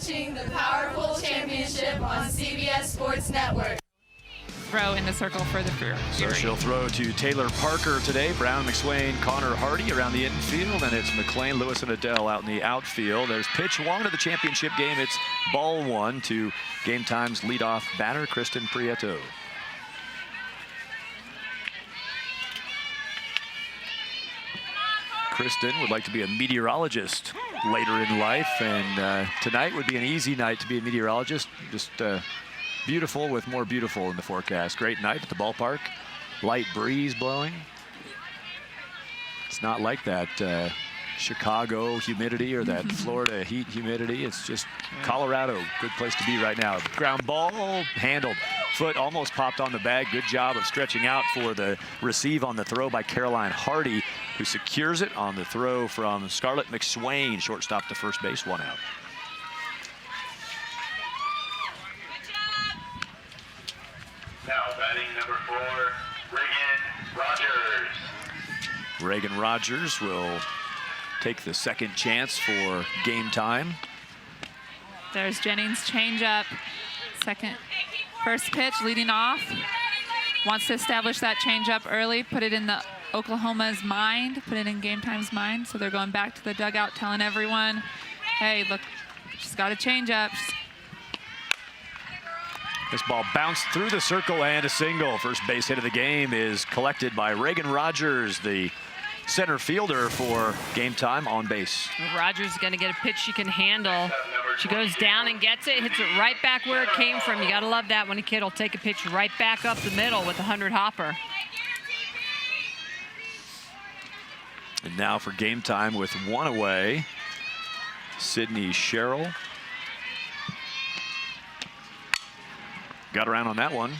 watching the Powerful Championship on CBS Sports Network. Throw in the circle for the Fury. So she'll throw to Taylor Parker today. Brown, McSwain, Connor Hardy around the infield, and it's McLean, Lewis, and Adele out in the outfield. There's pitch one of the championship game. It's ball one to Game Time's leadoff batter, Kristen Prieto. Kristen would like to be a meteorologist later in life, and tonight would be an easy night to be a meteorologist. Just beautiful with more beautiful in the forecast. Great night at the ballpark. Light breeze blowing. It's not like that Chicago humidity or that Florida heat humidity. It's just Colorado. Good place to be right now. Ground ball handled. Foot almost popped on the bag. Good job of stretching out for the receive on the throw by Caroline Hardy, who secures it on the throw from Scarlett McSwain. Shortstop to first base, one out. Now batting number 4, Reagan Rogers. Reagan Rogers will take the second chance for Game Time. There's Jennings' changeup. First pitch leading off. Wants to establish that changeup early, put it in the Oklahoma's mind, put it in Game Time's mind. So they're going back to the dugout telling everyone, hey, look, she's got a changeup. This ball bounced through the circle and a single. First base hit of the game is collected by Reagan Rogers, the center fielder for Game Time on base. Rogers is going to get a pitch she can handle. She goes down and gets it, hits it right back where it came from. You got to love that when a kid will take a pitch right back up the middle with a 100-hopper. And now for Game Time with one away, Sydney Sherrill. Got around on that one.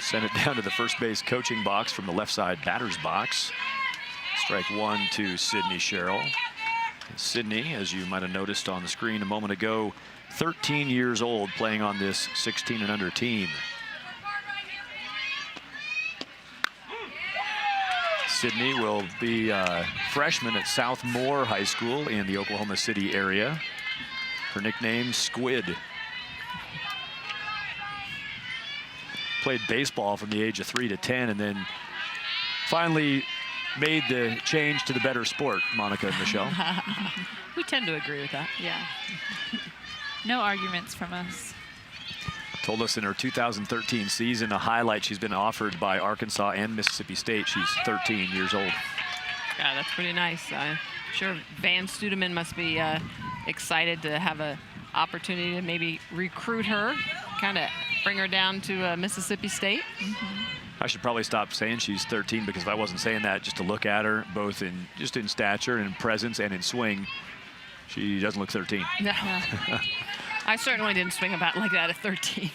Sent it down to the first base coaching box from the left side batter's box. Strike one to Sydney Sherrill. Sydney, as you might have noticed on the screen a moment ago, 13 years old, playing on this 16 and under team. Sydney will be a freshman at South Moore High School in the Oklahoma City area. Her nickname, Squid. Played baseball from the age of 3 to 10, and then finally made the change to the better sport, Monica and Michelle. We tend to agree with that. Yeah. No arguments from us. Told us in her 2013 season, a highlight she's been offered by Arkansas and Mississippi State. She's 13 years old. Yeah, that's pretty nice. I'm sure Van Studeman must be excited to have an opportunity to maybe recruit her, kind of bring her down to Mississippi State. I should probably stop saying she's 13, because if I wasn't saying that just to look at her, both in stature and in presence and in swing, she doesn't look 13. No. I certainly didn't swing about like that at 13.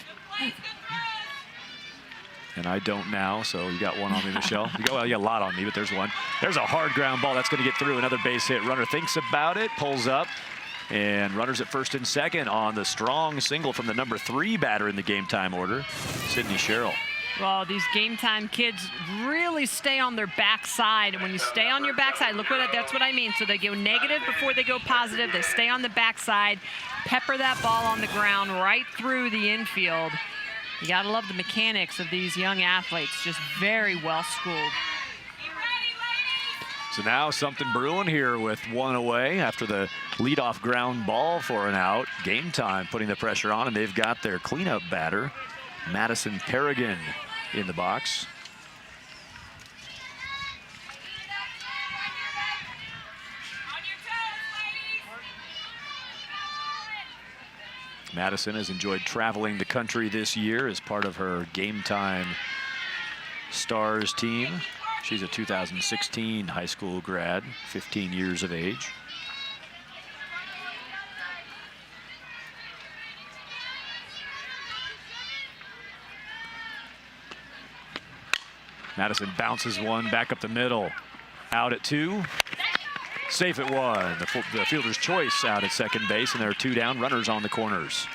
And I don't now, so you got one on me, Michelle. You got a lot on me, but there's one. There's a hard ground ball. That's going to get through. Another base hit. Runner thinks about it, pulls up, and runners at first and second on the strong single from the number 3 batter in the Game Time order, Sydney Sherrill. Well, these Game Time kids really stay on their backside. And when you stay on your backside, that's what I mean. So they go negative before they go positive. They stay on the backside, pepper that ball on the ground right through the infield. You got to love the mechanics of these young athletes, just very well schooled. So now something brewing here with one away after the leadoff ground ball for an out. Game Time putting the pressure on, and they've got their cleanup batter, Madison Perrigan, in the box. Madison has enjoyed traveling the country this year as part of her Game Time Stars team. She's a 2016 high school grad, 15 years of age. Madison bounces one back up the middle. Out at 2. Safe at 1. The fielder's choice out at second base, and there are 2 down. Runners on the corners.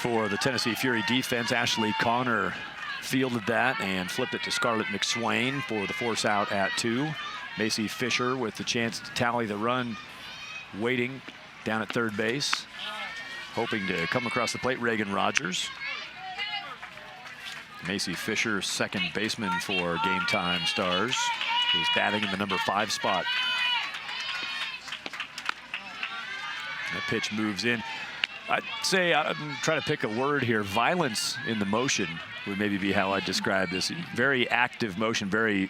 For the Tennessee Fury defense, Ashley Connor fielded that and flipped it to Scarlett McSwain for the force out at 2. Macy Fisher with the chance to tally the run, waiting down at third base, hoping to come across the plate. Reagan Rogers. Macy Fisher, second baseman for Game Time Stars, is batting in the number 5 spot. That pitch moves in. I'd say, I'm trying to pick a word here, violence in the motion would maybe be how I'd describe this. Very active motion, very,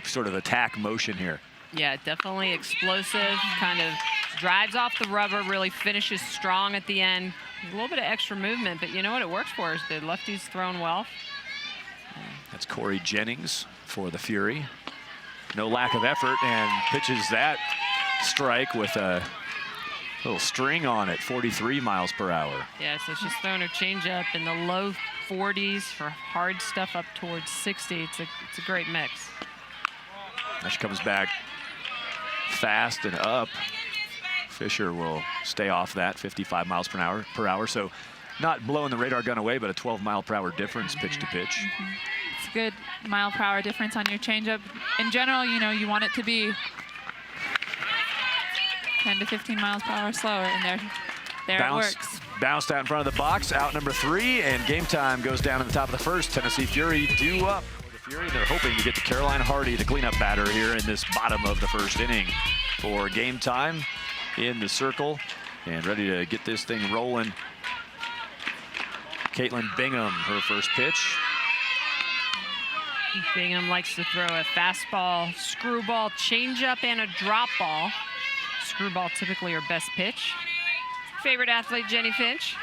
sort of attack motion here. Yeah, definitely explosive, kind of drives off the rubber, really finishes strong at the end. A little bit of extra movement, but you know what it works for is the lefty's thrown well. That's Corey Jennings for the Fury. No lack of effort, and pitches that strike with a little string on it, 43 miles per hour. Yeah, so she's throwing her changeup in the low 40s for hard stuff up towards 60. It's a great mix. Now she comes back fast and up. Fisher will stay off that, 55 miles per hour. So not blowing the radar gun away, but a 12-mile-per-hour difference pitch to pitch. It's a good mile-per-hour difference on your changeup. In general, you want it to be 10 to 15 miles per hour slower, and there it works. Bounced out in front of the box, out number 3, and Game Time goes down in the top of the first. Tennessee Fury due up. The Fury, they're hoping to get to Caroline Hardy, the cleanup batter here in this bottom of the first inning. For Game Time in the circle and ready to get this thing rolling. Caitlin Bingham, her first pitch. Bingham likes to throw a fastball, screwball, changeup, and a drop ball. Screwball typically her best pitch. Favorite athlete, Jenny Finch.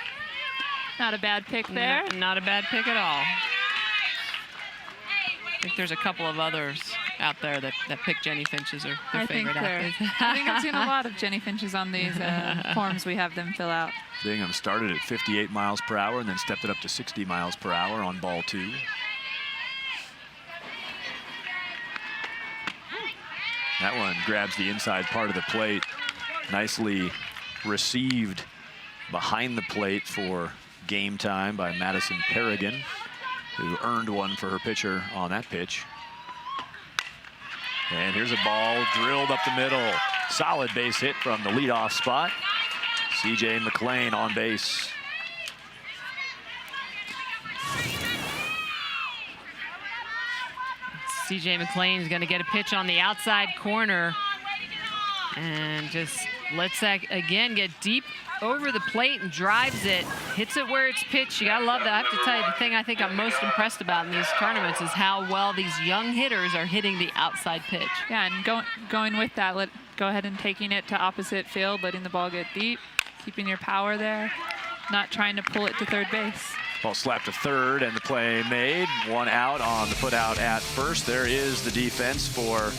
Not a bad pick there. Not a bad pick at all. I think there's a couple of others out there that pick Jenny Finch as their favorite athlete. I think I've seen a lot of Jenny Finches on these forms we have them fill out. Bingham started at 58 miles per hour and then stepped it up to 60 miles per hour on ball 2. That one grabs the inside part of the plate. Nicely received behind the plate for Game Time by Madison Perrigan, who earned one for her pitcher on that pitch. And here's a ball drilled up the middle. Solid base hit from the leadoff spot. C.J. McLean on base. C.J. McLean's going to get a pitch on the outside corner and just lets that again get deep over the plate and drives it, hits it where it's pitched. You gotta love that. I have to tell you, the thing I think I'm most impressed about in these tournaments is how well these young hitters are hitting the outside pitch. Yeah, and going with that, go ahead and taking it to opposite field, letting the ball get deep, keeping your power there, not trying to pull it to third base. Ball slapped to third and the play made. 1 out on the put out at first. There is the defense for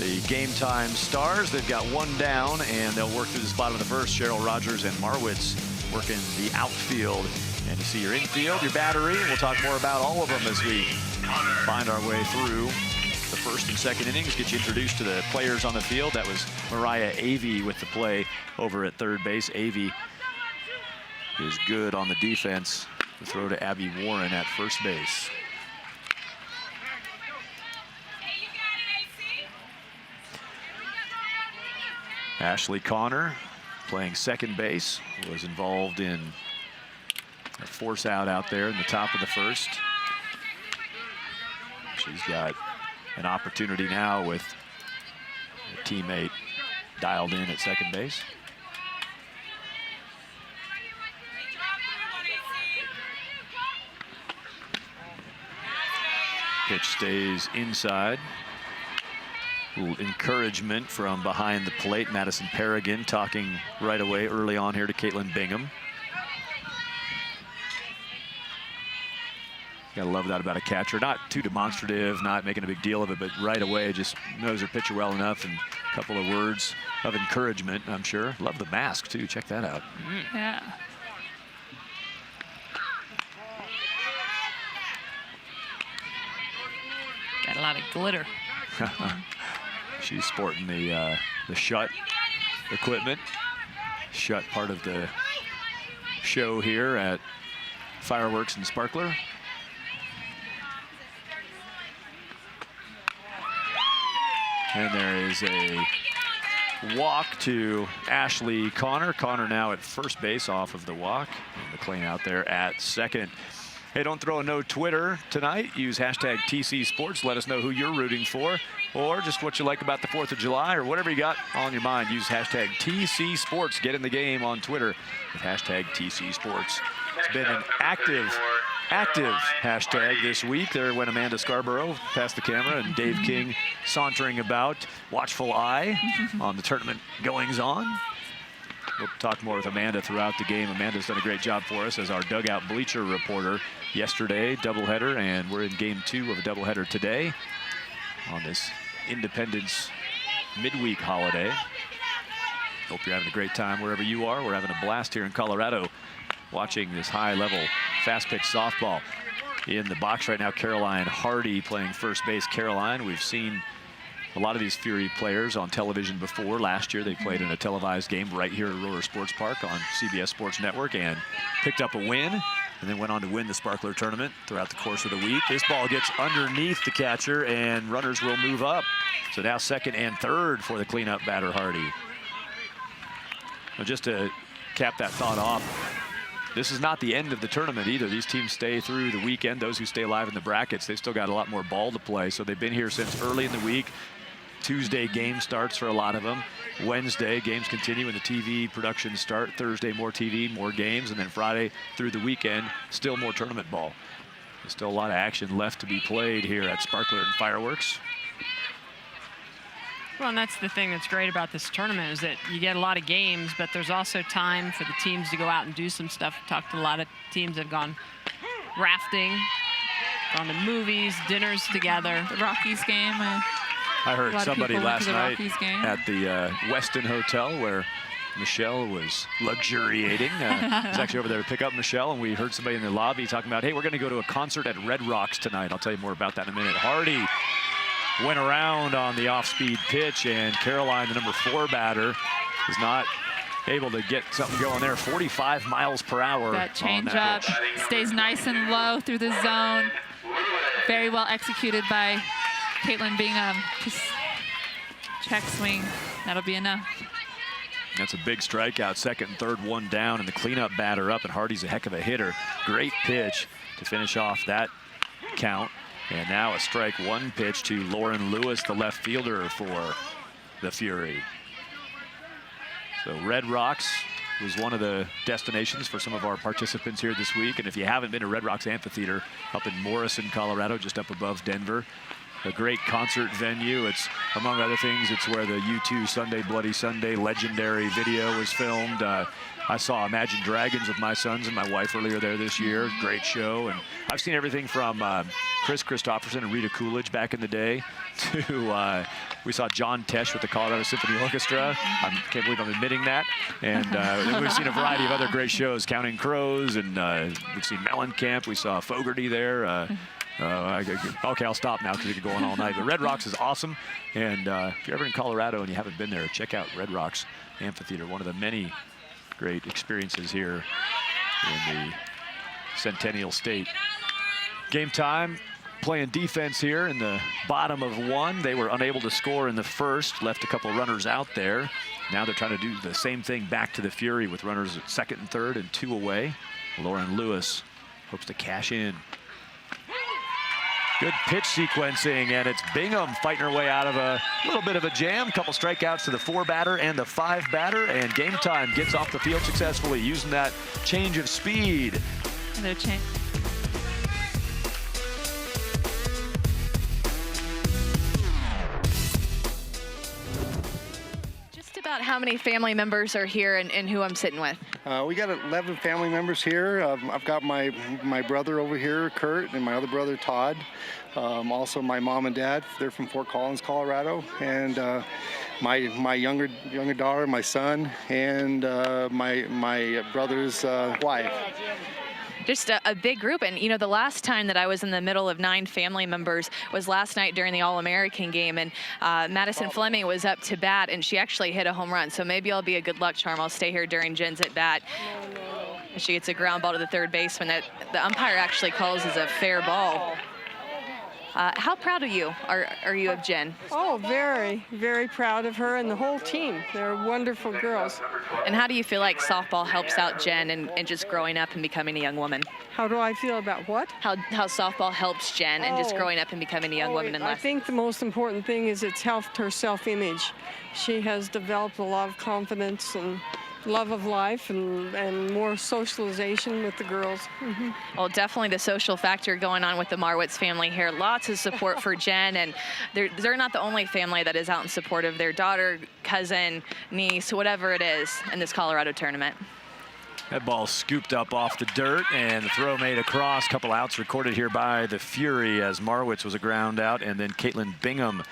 the Game Time Stars. They've got 1 down and they'll work through this bottom of the first. Cheryl Rogers and Marwitz working the outfield. And you see your infield, your battery. We'll talk more about all of them as we find our way through the first and second innings. Get you introduced to the players on the field. That was Mariah Avey with the play over at third base. Avey is good on the defense. The throw to Abby Warren at first base. Ashley Connor playing second base, was involved in a force out there in the top of the first. She's got an opportunity now with a teammate dialed in at second base. Pitch stays inside. A little encouragement from behind the plate. Madison Perrigan talking right away early on here to Caitlin Bingham. Gotta love that about a catcher. Not too demonstrative, not making a big deal of it, but right away just knows her pitcher well enough, and a couple of words of encouragement, I'm sure. Love the mask too, check that out. Yeah. Got a lot of glitter. She's sporting the shut equipment. Shut part of the show here at Fireworks and Sparkler. And there is a walk to Ashley Connor. Connor now at first base off of the walk. And McLean out there at second. Hey, don't throw a no Twitter tonight. Use hashtag TC Sports. Let us know who you're rooting for, or just what you like about the 4th of July, or whatever you got on your mind. Use hashtag TC Sports. Get in the game on Twitter with hashtag TC Sports. It's been an active hashtag this week. There went Amanda Scarborough past the camera, and Dave King sauntering about, watchful eye on the tournament goings on. We'll talk more with Amanda throughout the game. Amanda's done a great job for us as our dugout bleacher reporter yesterday, doubleheader, and we're in game 2 of a doubleheader today on this Independence midweek holiday. Hope you're having a great time wherever you are. We're having a blast here in Colorado watching this high-level fast-pitch softball. In the box right now, Caroline Hardy playing first base. Caroline, we've seen a lot of these Fury players on television before. Last year, they played in a televised game right here at Roller Sports Park on CBS Sports Network and picked up a win, and then went on to win the Sparkler Tournament throughout the course of the week. This ball gets underneath the catcher, and runners will move up. So now second and third for the cleanup batter, Hardy. Now just to cap that thought off, this is not the end of the tournament either. These teams stay through the weekend. Those who stay alive in the brackets, they've still got a lot more ball to play. So they've been here since early in the week. Tuesday game starts for a lot of them. Wednesday games continue and the TV productions start. Thursday more TV, more games, and then Friday through the weekend still more tournament ball. There's still a lot of action left to be played here at Sparkler and Fireworks. Well, and that's the thing that's great about this tournament is that you get a lot of games, but there's also time for the teams to go out and do some stuff. Talked to a lot of teams that have gone rafting, gone to movies, dinners together. The Rockies game. I heard somebody last night at the Weston Hotel where Michelle was luxuriating. I was actually over there to pick up Michelle, and we heard somebody in the lobby talking about, hey, we're going to go to a concert at Red Rocks tonight. I'll tell you more about that in a minute. Hardy went around on the off-speed pitch, and Caroline, the number 4 batter, is not able to get something going there. 45 miles per hour. That changeup stays nice and low through the zone. Very well executed by Caitlin Bingham. Just check swing. That'll be enough. That's a big strikeout. Second and third, one down, and the cleanup batter up, and Hardy's a heck of a hitter. Great pitch to finish off that count. And now a strike one pitch to Lauren Lewis, the left fielder for the Fury. So Red Rocks was one of the destinations for some of our participants here this week. And if you haven't been to Red Rocks Amphitheater up in Morrison, Colorado, just up above Denver, a great concert venue. It's, among other things, it's where the U2 Sunday Bloody Sunday legendary video was filmed. I saw Imagine Dragons with my sons and my wife earlier there this year. Great show. And I've seen everything from Chris Christopherson and Rita Coolidge back in the day to we saw John Tesh with the Colorado Symphony Orchestra. I can't believe I'm admitting that. And we've seen a variety of other great shows, Counting Crows, and we've seen Mellencamp. We saw Fogerty there. Okay, I'll stop now because we could go on all night. But Red Rocks is awesome. And if you're ever in Colorado and you haven't been there, check out Red Rocks Amphitheater, one of the many great experiences here in the Centennial State. Game time, playing defense here in the bottom of 1. They were unable to score in the first, left a couple runners out there. Now they're trying to do the same thing back to the Fury with runners at second and third and 2 away. Lauren Lewis hopes to cash in. Good pitch sequencing, and it's Bingham fighting her way out of a little bit of a jam. Couple strikeouts to the 4 batter and the 5 batter, and Game Time gets off the field successfully using that change of speed. Another change. Just about how many family members are here and who I'm sitting with? We got 11 family members here. I've got my brother over here, Kurt, and my other brother, Todd. Also my mom and dad, they're from Fort Collins, Colorado. And my younger daughter, my son, and my brother's wife. Just a big group. And, you know, the last time that I was in the middle of 9 family members was last night during the All-American game. And Madison Fleming was up to bat, and she actually hit a home run. So maybe I'll be a good luck charm. I'll stay here during Jen's at bat. She gets a ground ball to the third baseman that the umpire actually calls as a fair ball. How proud of you are you of Jen? Oh, very, very proud of her and the whole team. They're wonderful girls. And how do you feel like softball helps out Jen and just growing up and becoming a young woman? How do I feel about what? How softball helps Jen and just Oh. growing up and becoming a young woman in I life? think the most important thing is it's helped her self-image. She has developed a lot of confidence and love of life and more socialization with the girls. Well, definitely the social factor going on with the Marwitz family here. Lots of support for Jen, and they're not the only family that is out in support of their daughter, cousin, niece, whatever it is in this Colorado tournament. That ball scooped up off the dirt, and the throw made across. Couple outs recorded here by the Fury as Marwitz was a ground out, and then Caitlin Bingham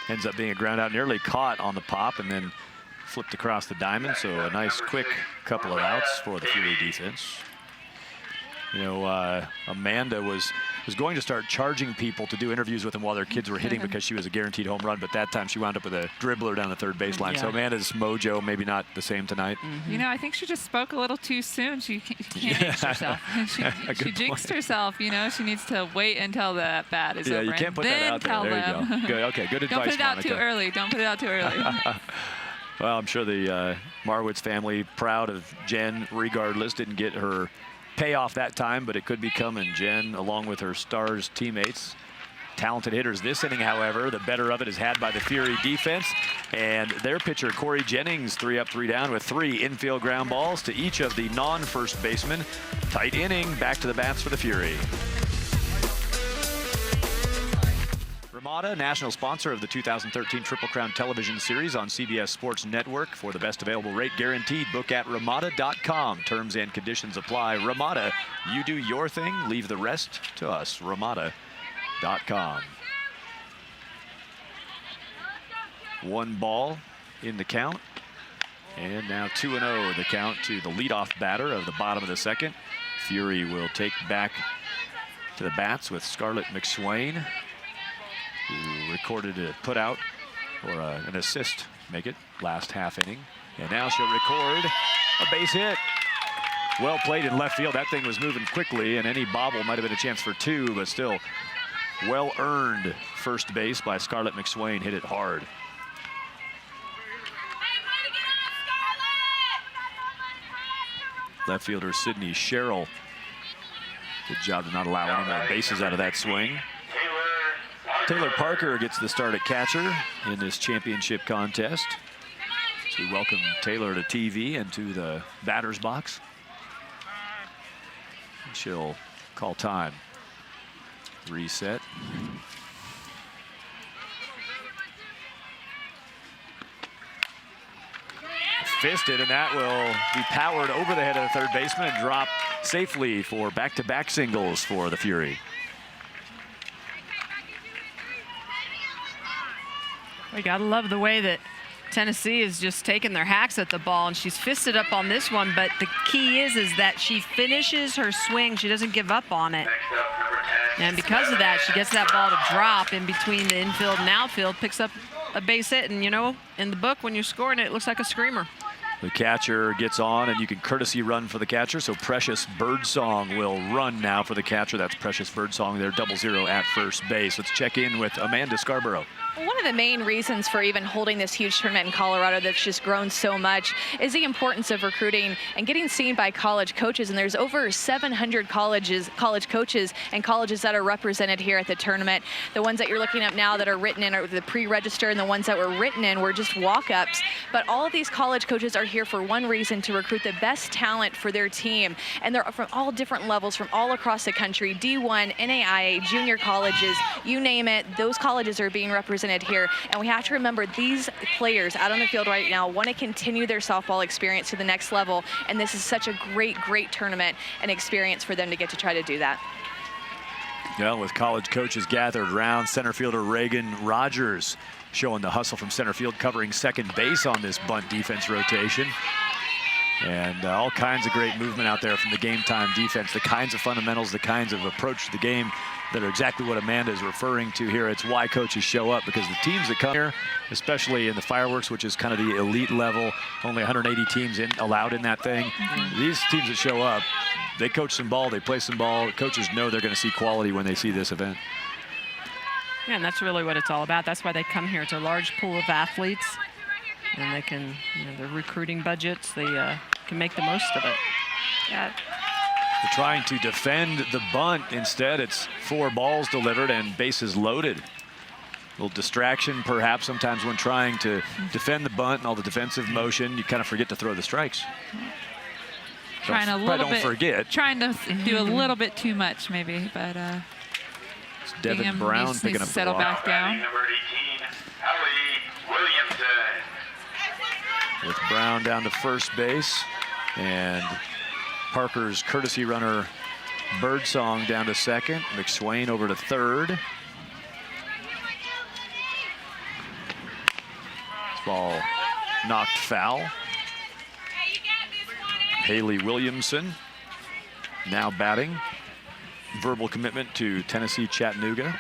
ends up being a ground out, nearly caught on the pop, and then flipped across the diamond. So a nice quick couple of outs for the Fury defense. You know, Amanda was going to start charging people to do interviews with them while their kids were hitting because she was a guaranteed home run, but that time she wound up with a dribbler down the third baseline. So Amanda's mojo maybe not the same tonight. You know, I think she just spoke a little too soon. She can't jinx herself. She jinxed herself, you know. She needs to wait until the bat is over. Yeah, you can't put that out there. There you go. Good, okay, good advice, Don't put it out Monica. too early. Don't put it out too early. Well, I'm sure the Marwitz family proud of Jen regardless. Didn't get her payoff that time, but it could be coming. Jen, along with her Stars teammates, talented hitters this inning, however. The better of it is had by the Fury defense. And their pitcher, Corey Jennings, 3 up, 3 down with 3 infield ground balls to each of the non-first basemen. Tight inning, back to the bats for the Fury. Ramada, national sponsor of the 2013 Triple Crown television series on CBS Sports Network. For the best available rate guaranteed, book at Ramada.com. Terms and conditions apply. Ramada, you do your thing, leave the rest to us. Ramada.com. 1 ball in the count. And now 2-0 the count to the leadoff batter of the bottom of the second. Fury will take back to the bats with Scarlett McSwain, who recorded a put out or an assist, make it last half inning. And now she'll record a base hit. Well played in left field. That thing was moving quickly, and any bobble might have been a chance for 2, but still well earned first base by Scarlett McSwain. Hit it hard. Left fielder Sydney Sherrill. Good job to not allow any more bases out of that swing. Taylor Parker gets the start at catcher in this championship contest. So we welcome Taylor to TV and to the batter's box. She'll call time. Reset. Fisted, and that will be powered over the head of the third baseman and drop safely for back-to-back singles for the Fury. We gotta love the way that Tennessee is just taking their hacks at the ball, and she's fisted up on this one, but the key is that she finishes her swing. She doesn't give up on it. And because of that, she gets that ball to drop in between the infield and outfield, picks up a base hit, and you know, in the book, when you're scoring it, it looks like a screamer. The catcher gets on, and you can courtesy run for the catcher. So Precious Birdsong will run now for the catcher. That's Precious Birdsong there, 0-0 at first base. Let's check in with Amanda Scarborough. One of the main reasons for even holding this huge tournament in Colorado that's just grown so much is the importance of recruiting and getting seen by college coaches. And there's over 700 college coaches and colleges that are represented here at the tournament. The ones that you're looking at now that are written in are the pre-register, and the ones that were written in were just walk-ups. But all of these college coaches are here for one reason: to recruit the best talent for their team. And they're from all different levels from all across the country, D1, NAIA, junior colleges, you name it. Those colleges are being represented here, and we have to remember these players out on the field right now want to continue their softball experience to the next level, and this is such a great tournament and experience for them to get to try to do that. Yeah, with college coaches gathered around, center fielder Reagan Rogers showing the hustle from center field, covering second base on this bunt defense rotation. And all kinds of great movement out there from the Gametime defense, the kinds of fundamentals, the kinds of approach to the game that are exactly what Amanda is referring to here. It's why coaches show up, because the teams that come here, especially in the fireworks, which is kind of the elite level, only 180 teams allowed in that thing. These teams that show up, they coach some ball, they play some ball. Coaches know they're going to see quality when they see this event. Yeah, and that's really what it's all about. That's why they come here. It's a large pool of athletes, and they can, their recruiting budgets, they can make the most of it. Yeah. They're trying to defend the bunt. Instead, it's 4 balls delivered and bases loaded. A little distraction, perhaps, sometimes when trying to defend the bunt and all the defensive motion, you kind of forget to throw the strikes. Trying a little don't bit. forget. Trying to do a little bit too much, maybe, but It's Devin Brown needs picking to up the settle walk. back down. Number 18, Hallie Williamson. With Brown down to first base, and Parker's courtesy runner Birdsong down to second. McSwain over to third. Ball knocked foul. Haley Williamson now batting. Verbal commitment to Tennessee Chattanooga.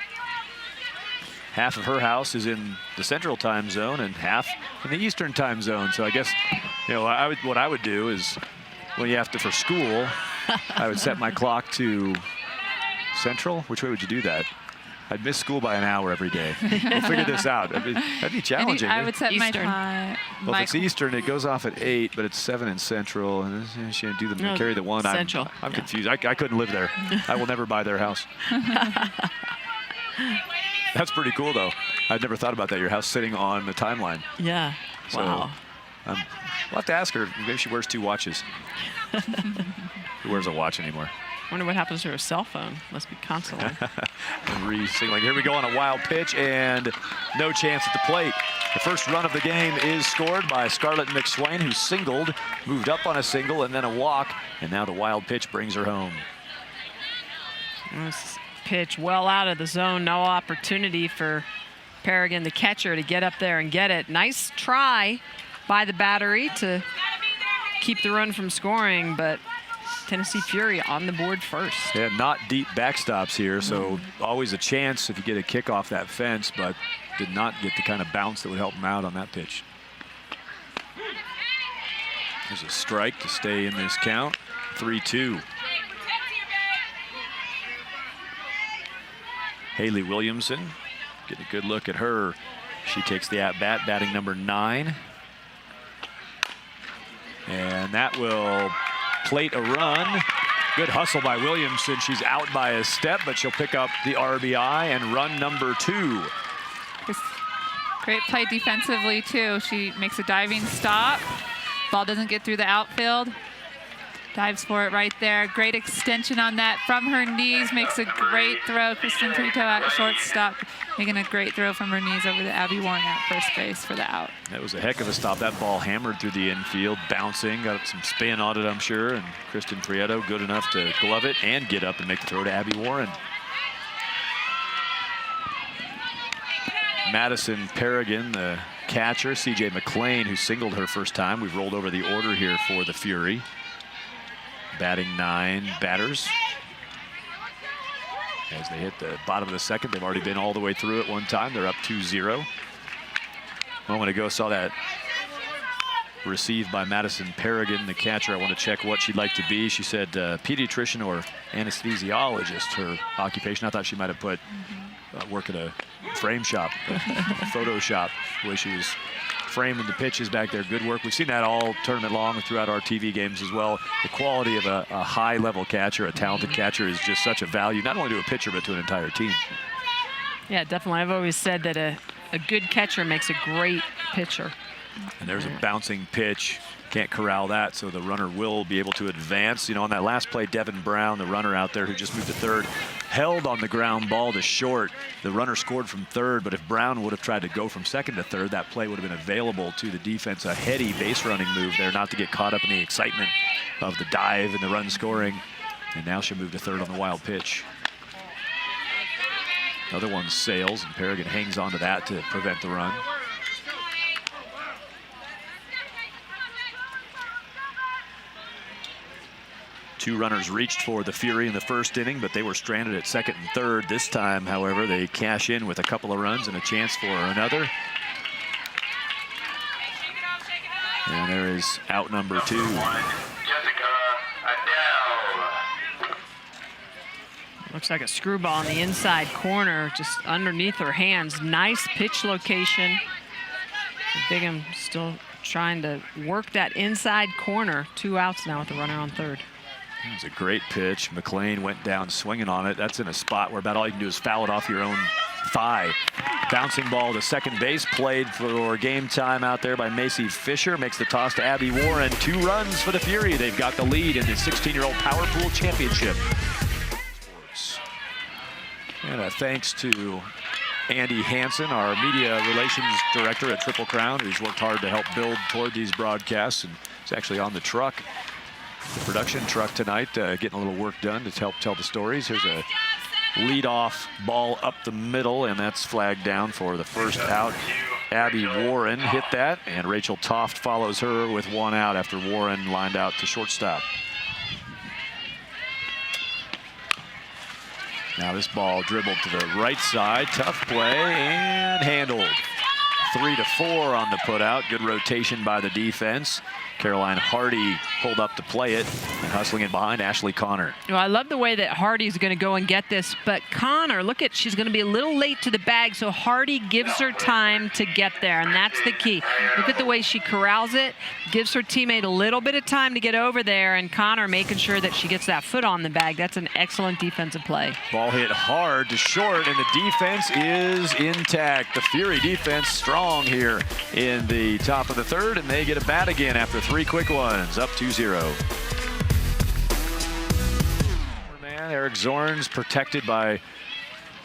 Half of her house is in the Central Time Zone and half in the Eastern Time Zone. So I guess, what I would do is when you have to for school, I would set my clock to Central. Which way would you do that? I'd miss school by an hour every day. We'll figure this out. That'd be challenging. I would set Eastern. my time. Well, if it's Eastern, it goes off at 8, but it's 7 in Central. And she didn't do the carry the one. Central. I'm confused. I couldn't live there. I will never buy their house. That's pretty cool, though. I'd never thought about that. Your house sitting on the timeline. Yeah. So, Wow. we'll have to ask her. Maybe she wears 2 watches. Who wears a watch anymore? Wonder what happens to her cell phone. Must be constantly. Signaling. Here we go on a wild pitch, and no chance at the plate. The first run of the game is scored by Scarlett McSwain, who singled, moved up on a single, and then a walk, and now the wild pitch brings her home. This pitch well out of the zone. No opportunity for Paragon, the catcher, to get up there and get it. Nice try by the battery to keep the run from scoring, but Tennessee Fury on the board first. Yeah, not deep backstops here, so always a chance if you get a kick off that fence, but did not get the kind of bounce that would help him out on that pitch. There's a strike to stay in this count. 3-2. Haley Williamson, get a good look at her. She takes the at-bat, batting number 9. And that will plate a run. Good hustle by Williamson. She's out by a step, but she'll pick up the RBI and run number 2. Great play defensively, too. She makes a diving stop. Ball doesn't get through the outfield. Dives for it right there. Great extension on that from her knees. Makes a great throw. Kristen Prito at shortstop, making a great throw from her knees over to Abby Warren at first base for the out. That was a heck of a stop. That ball hammered through the infield, bouncing, got some spin on it, I'm sure. And Kristen Prieto good enough to glove it and get up and make the throw to Abby Warren. Madison Paragon, the catcher. CJ McLean, who singled her first time. We've rolled over the order here for the Fury. Batting 9 batters. As they hit the bottom of the second, they've already been all the way through at one time. They're up 2-0. A moment ago, saw that received by Madison Paragon, the catcher. I want to check what she'd like to be. She said pediatrician or anesthesiologist, her occupation. I thought she might have put work at a frame shop, a photo shop, where she was framing the pitches back there. Good work. We've seen that all tournament long throughout our TV games as well. The quality of a high-level catcher, a talented catcher, is just such a value, not only to a pitcher, but to an entire team. Yeah, definitely. I've always said that a good catcher makes a great pitcher. And there's a bouncing pitch. Can't corral that, so the runner will be able to advance. On that last play, Devin Brown, the runner out there who just moved to third, held on the ground ball to short. The runner scored from third, but if Brown would have tried to go from second to third, that play would have been available to the defense. A heady base running move there, not to get caught up in the excitement of the dive and the run scoring. And now she'll move to third on the wild pitch. Another one sails, and Paragon hangs on to that to prevent the run. Two runners reached for the Fury in the first inning, but they were stranded at second and third. This time, however, they cash in with a couple of runs and a chance for another. And there is out number 2. Looks like a screwball on the inside corner, just underneath her hands. Nice pitch location. Bigham still trying to work that inside corner. 2 outs now with the runner on third. It was a great pitch. McLean went down swinging on it. That's in a spot where about all you can do is foul it off your own thigh. Bouncing ball to second base, played for game time out there by Macy Fisher. Makes the toss to Abby Warren. 2 runs for the Fury. They've got the lead in the 16-year-old Power Pool Championship. And a thanks to Andy Hansen, our media relations director at Triple Crown, who's worked hard to help build toward these broadcasts, and is actually on the truck, the production truck tonight, getting a little work done to help tell the stories. Here's a leadoff ball up the middle, and that's flagged down for the first out. Abby Warren hit that, and Rachel Toft follows her with 1 out after Warren lined out to shortstop. Now this ball dribbled to the right side. Tough play and handled. 3-4 on the putout. Good rotation by the defense. Caroline Hardy pulled up to play it and hustling it behind Ashley Connor. Well, I love the way that Hardy's going to go and get this, but Connor, look at, she's going to be a little late to the bag, so Hardy gives her time to get there, and that's the key. Look at the way she corrals it, gives her teammate a little bit of time to get over there, and Connor making sure that she gets that foot on the bag. That's an excellent defensive play. Ball hit hard to short, and the defense is intact. The Fury defense strong here in the top of the third, and they get a bat again after 3 quick ones, up 2-0. Man, Eric Zorns protected by a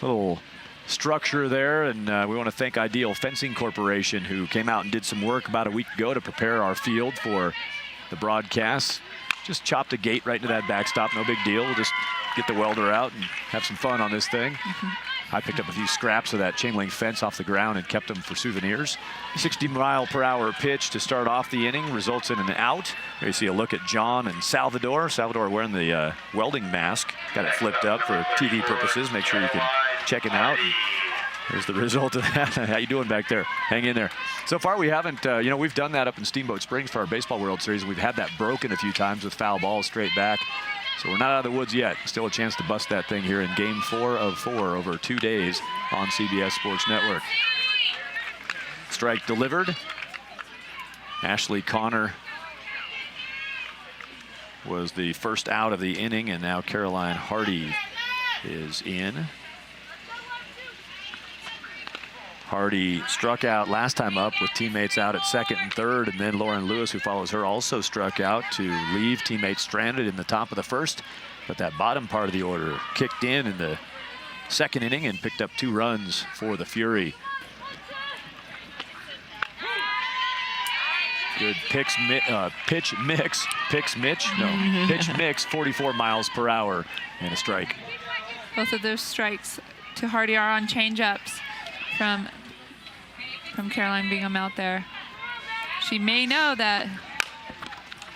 little structure there, and we want to thank Ideal Fencing Corporation, who came out and did some work about a week ago to prepare our field for the broadcast. Just chopped a gate right into that backstop, no big deal. We'll just get the welder out and have some fun on this thing. I picked up a few scraps of that chain link fence off the ground and kept them for souvenirs. 60-mile-per-hour pitch to start off the inning results in an out. There you see a look at John and Salvador. Salvador wearing the welding mask. Got it flipped up for TV purposes. Make sure you can check it out. And there's the result of that. How you doing back there? Hang in there. So far we haven't, we've done that up in Steamboat Springs for our Baseball World Series. We've had that broken a few times with foul balls straight back. So we're not out of the woods yet. Still a chance to bust that thing here in game 4 of 4 over 2 days on CBS Sports Network. Strike delivered. Ashley Connor was the first out of the inning, and now Caroline Hardy is in. Hardy struck out last time up with teammates out at second and third, and then Lauren Lewis, who follows her, also struck out to leave teammates stranded in the top of the first. But that bottom part of the order kicked in the second inning and picked up 2 runs for the Fury. Good pitch mix, 44 miles per hour, and a strike. Both of those strikes to Hardy are on changeups from Caroline Bingham out there. She may know that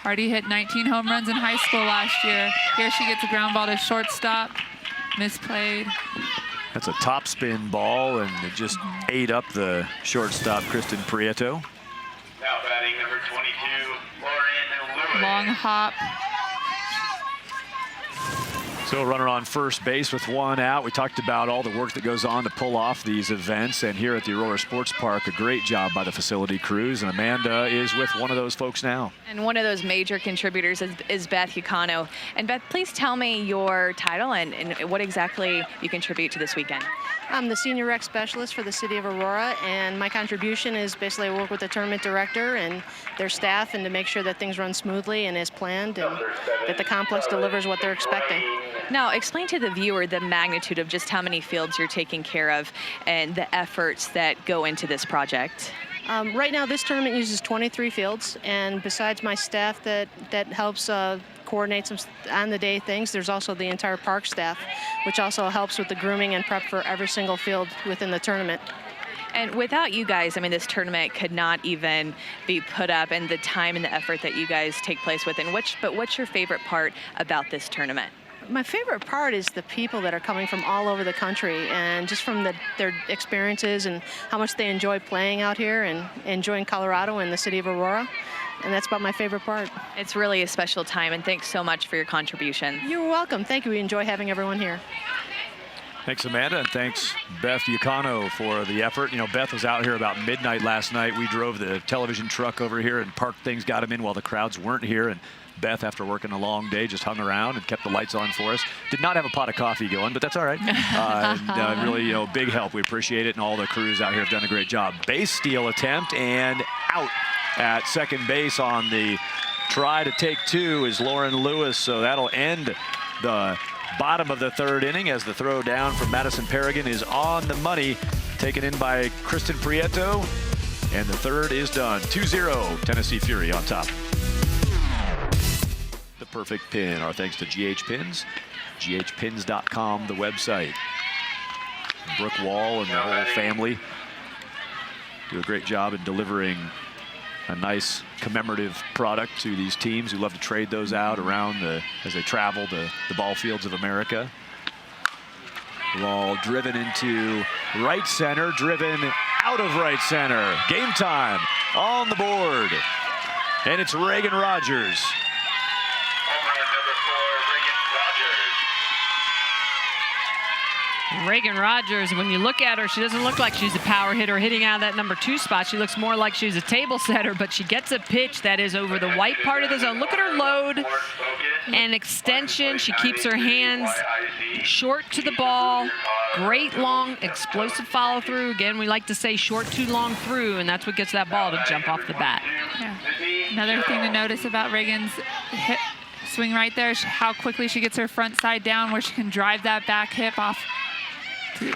Hardy hit 19 home runs in high school last year. Here she gets a ground ball to shortstop, misplayed. That's a topspin ball, and it just ate up the shortstop, Kristen Prieto. Now batting number 22, Lauren Lewis. Long hop. So a runner on first base with 1 out. We talked about all the work that goes on to pull off these events, and here at the Aurora Sports Park, a great job by the facility crews, and Amanda is with one of those folks now. And one of those major contributors is Beth Hucano. And Beth, please tell me your title and what exactly you contribute to this weekend. I'm the Senior Rec Specialist for the City of Aurora, and my contribution is basically I work with the tournament director and their staff and to make sure that things run smoothly and as planned and that the complex delivers what they're expecting. Now, explain to the viewer the magnitude of just how many fields you're taking care of and the efforts that go into this project. Right now, this tournament uses 23 fields, and besides my staff that helps coordinate some on-the-day things, there's also the entire park staff, which also helps with the grooming and prep for every single field within the tournament. And without you guys, I mean, this tournament could not even be put up, and the time and the effort that you guys take place with. But what's your favorite part about this tournament? My favorite part is the people that are coming from all over the country, and just from their experiences and how much they enjoy playing out here and enjoying Colorado and the city of Aurora. And that's about my favorite part. It's really a special time, and thanks so much for your contribution. You're welcome. Thank you. We enjoy having everyone here. Thanks, Amanda, and thanks, Beth Yacano, for the effort. You know, Beth was out here about midnight last night. We drove the television truck over here and parked things, got them in while the crowds weren't here. And Beth, after working a long day, just hung around and kept the lights on for us. Did not have a pot of coffee going, but that's all right. Really, you know, big help. We appreciate it, and all the crews out here have done a great job. Base steal attempt, and out at second base on the try to take two is Lauren Lewis. So that'll end the bottom of the third inning as the throw down from Madison Paragon is on the money, taken in by Kristen Prieto, and the third is done. 2-0 Tennessee Fury on top. The perfect pin. Our thanks to GH Pins, ghpins.com, the website. Brooke Wall and the whole family do a great job in delivering a nice commemorative product to these teams who love to trade those out around as they travel the ball fields of America. Ball driven into right center, driven out of right center. Game time on the board. And it's Reagan Rogers. Reagan Rogers, when you look at her, she doesn't look like she's a power hitter hitting out of that number 2 spot. She looks more like she's a table setter, but she gets a pitch that is over the white part of the zone. Look at her load and extension. She keeps her hands short to the ball. Great long, explosive follow through. Again, we like to say short to long through, and that's what gets that ball to jump off the bat. Yeah. Another thing to notice about Reagan's hip swing right there is how quickly she gets her front side down, where she can drive that back hip off to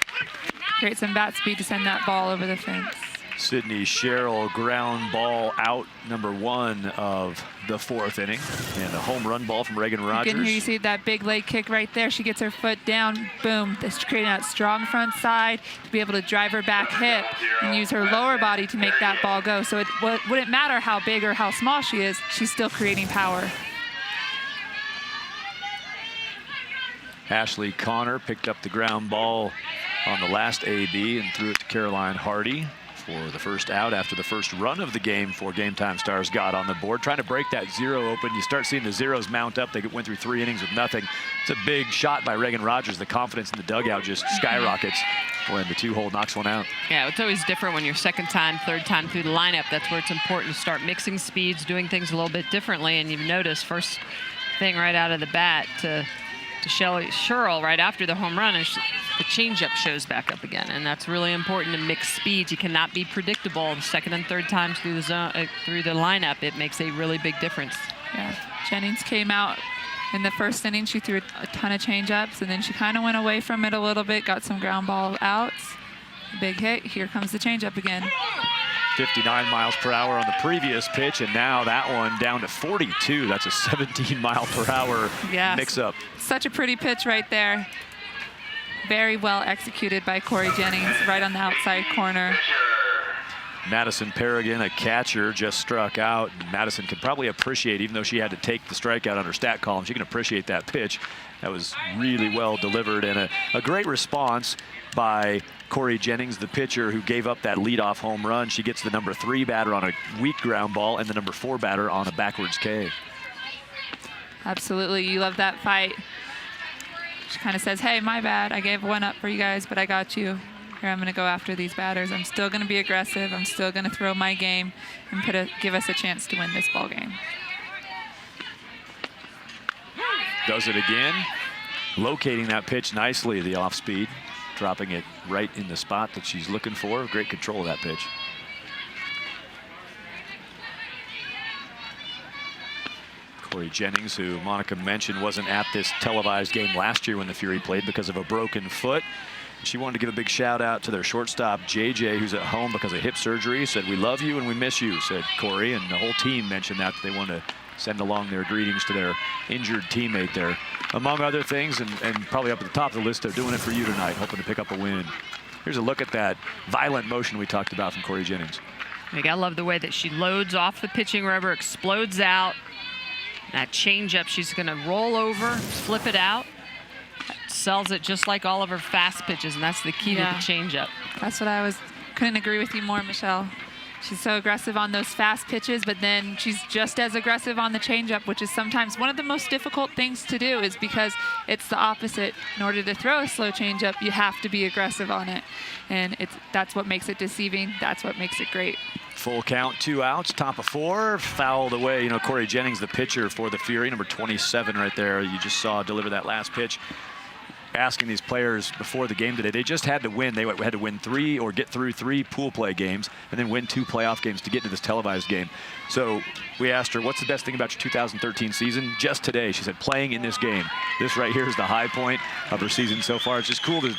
create some bat speed to send that ball over the fence. Sydney Sherrill ground ball out, number 1 of the fourth inning, and a home run ball from Reagan Rogers. Again, here you see that big leg kick right there. She gets her foot down, boom. That's creating that strong front side to be able to drive her back hip and use her lower body to make that ball go. So it wouldn't matter how big or how small she is, she's still creating power. Ashley Connor picked up the ground ball on the last AB and threw it to Caroline Hardy for the first out after the first run of the game for Game Time Stars got on the board. Trying to break that zero open. You start seeing the zeros mount up. They went through 3 innings with nothing. It's a big shot by Reagan Rogers. The confidence in the dugout just skyrockets when the 2-hole knocks one out. Yeah, it's always different when you're second time, third time through the lineup. That's where it's important to start mixing speeds, doing things a little bit differently. And you've noticed first thing right out of the bat to Sherrill right after the home run is the changeup shows back up again, and that's really important to mix speeds. You cannot be predictable the second and third times through the zone, through the lineup. It makes a really big difference. Yeah, Jennings came out in the first inning. She threw a ton of changeups, and then she kind of went away from it a little bit, got some ground ball outs. Big hit. Here comes the changeup again. 59 miles per hour on the previous pitch, and now that one down to 42. That's a 17 mile per hour mix-up. Such a pretty pitch right there. Very well executed by Corey Jennings, right on the outside corner. Madison Paragon, a catcher, just struck out. Madison can probably appreciate, even though she had to take the strikeout on her stat column, she can appreciate that pitch. That was really well delivered, and a great response by Corey Jennings, the pitcher who gave up that leadoff home run. She gets the number 3 batter on a weak ground ball and the number 4 batter on a backwards K. Absolutely, you love that fight. She kind of says, hey, my bad. I gave one up for you guys, but I got you. Here, I'm going to go after these batters. I'm still going to be aggressive. I'm still going to throw my game and give us a chance to win this ball game. Does it again. Locating that pitch nicely, the off speed. Dropping it right in the spot that she's looking for. Great control of that pitch. Corey Jennings, who Monica mentioned wasn't at this televised game last year when the Fury played because of a broken foot. She wanted to give a big shout out to their shortstop, JJ, who's at home because of hip surgery. Said, we love you and we miss you, said Corey. And the whole team mentioned that they want to send along their greetings to their injured teammate there. Among other things, and probably up at the top of the list, they're doing it for you tonight, hoping to pick up a win. Here's a look at that violent motion we talked about from Corey Jennings. You gotta love the way that she loads off the pitching rubber, explodes out. That changeup, she's gonna roll over, flip it out. Sells it just like all of her fast pitches, and that's the key to the changeup. That's what couldn't agree with you more, Michelle. She's so aggressive on those fast pitches, but then she's just as aggressive on the changeup, which is sometimes one of the most difficult things to do, is because it's the opposite. In order to throw a slow changeup, you have to be aggressive on it. And that's what makes it deceiving. That's what makes it great. Full count, 2 outs, top of 4, fouled away. You know, Corey Jennings, the pitcher for the Fury, number 27 right there. You just saw deliver that last pitch. Asking these players before the game today, they just had to win. They had to win 3 or get through 3 pool play games and then win 2 playoff games to get to this televised game. So we asked her, what's the best thing about your 2013 season? Just today, she said, playing in this game. This right here is the high point of her season so far. It's just cool to,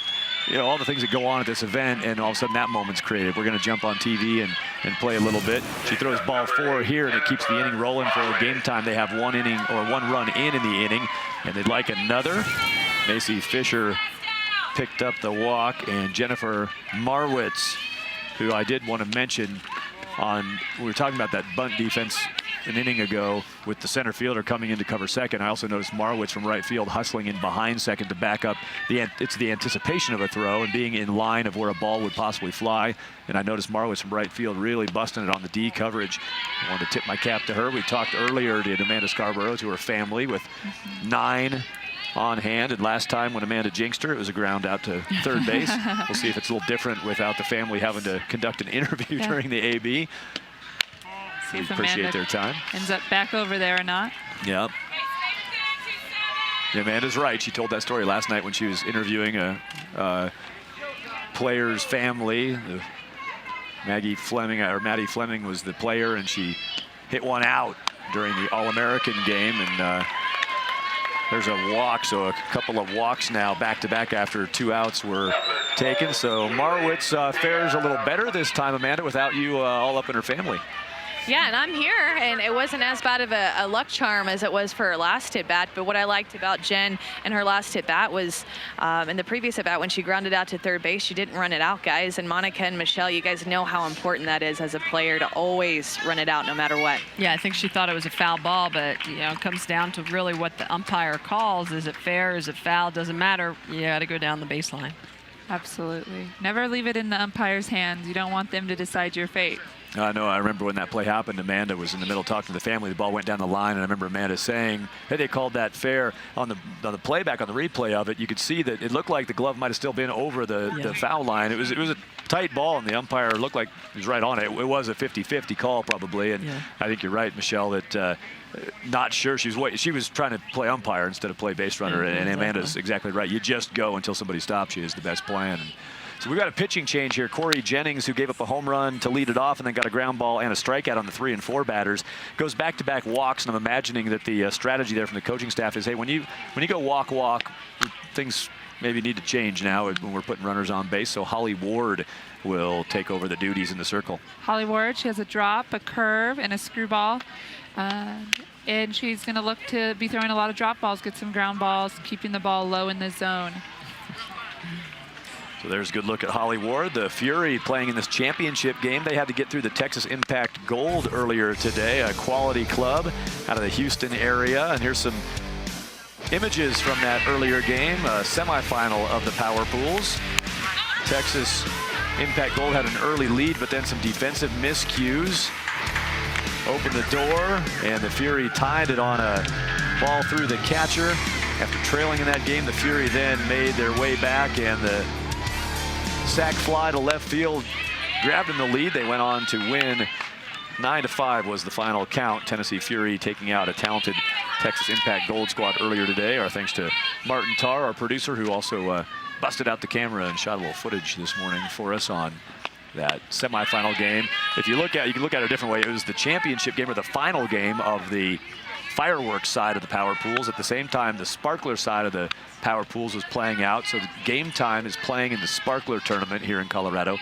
you know, all the things that go on at this event, and all of a sudden that moment's created. We're going to jump on TV and play a little bit. She throws ball 4 here, and it keeps the inning rolling for game time. They have 1 inning or 1 run in the inning, and they'd like another. Macy Fisher picked up the walk, and Jennifer Marwitz, who I did want to mention we were talking about that bunt defense an inning ago with the center fielder coming in to cover second. I also noticed Marwitz from right field hustling in behind second to back up. It's the anticipation of a throw and being in line of where a ball would possibly fly. And I noticed Marwitz from right field really busting it on the D coverage. I wanted to tip my cap to her. We talked earlier to Amanda Scarborough, to her family, with 9 on hand, and last time when Amanda jinxed her, it was a ground out to third base. We'll see if it's a little different without the family having to conduct an interview during the AB. See if appreciate Amanda their time. Ends up back over there or not. Yep. Amanda's right. She told that story last night when she was interviewing a player's family. Maddie Fleming was the player, and she hit one out during the All-American game, and there's a walk, so a couple of walks now back-to-back after 2 outs were taken. So Marwitz fares a little better this time, Amanda, without you all up in her family. Yeah, and I'm here, and it wasn't as bad of a luck charm as it was for her last at-bat. But what I liked about Jen and her last at-bat was in the previous at-bat, when she grounded out to third base, she didn't run it out, guys. And Monica and Michelle, you guys know how important that is as a player, to always run it out no matter what. Yeah, I think she thought it was a foul ball, but, you know, it comes down to really what the umpire calls. Is it fair? Is it foul? Doesn't matter. You got to go down the baseline. Absolutely. Never leave it in the umpire's hands. You don't want them to decide your fate. I know. I remember when that play happened, Amanda was in the middle talking to the family. The ball went down the line, and I remember Amanda saying, hey, they called that fair. On the playback, on the replay of it, you could see that it looked like the glove might have still been over the foul line. It was a tight ball, and the umpire looked like he was right on it. It was a 50-50 call probably, and I think you're right, Michelle, that not sure. She was trying to play umpire instead of play base runner, and Amanda's exactly right. You just go until somebody stops you is the best plan. So we've got a pitching change here. Corey Jennings, who gave up a home run to lead it off and then got a ground ball and a strikeout on the 3 and 4 batters, goes back-to-back walks, and I'm imagining that the strategy there from the coaching staff is, hey, when you go walk, things maybe need to change now when we're putting runners on base. So Holly Ward will take over the duties in the circle. Holly Ward, she has a drop, a curve, and a screwball. And she's going to look to be throwing a lot of drop balls, get some ground balls, keeping the ball low in the zone. So there's a good look at Holly Ward. The Fury playing in this championship game. They had to get through the Texas Impact Gold earlier today, a quality club out of the Houston area. And here's some images from that earlier game, a semifinal of the Power Pools. Texas Impact Gold had an early lead, but then some defensive miscues opened the door, and the Fury tied it on a ball through the catcher. After trailing in that game, the Fury then made their way back, and the sac fly to left field grabbed them the lead. They went on to win. 9-5 was the final count. Tennessee Fury taking out a talented Texas Impact Gold squad earlier today. Our thanks to Martin Tarr, our producer, who also busted out the camera and shot a little footage this morning for us on that semifinal game. If you look at it, you can look at it a different way. It was the championship game, or the final game of the fireworks side of the Power Pools. At the same time, the sparkler side of the Power Pools was playing out. So the Game Time is playing in the sparkler tournament here in Colorado,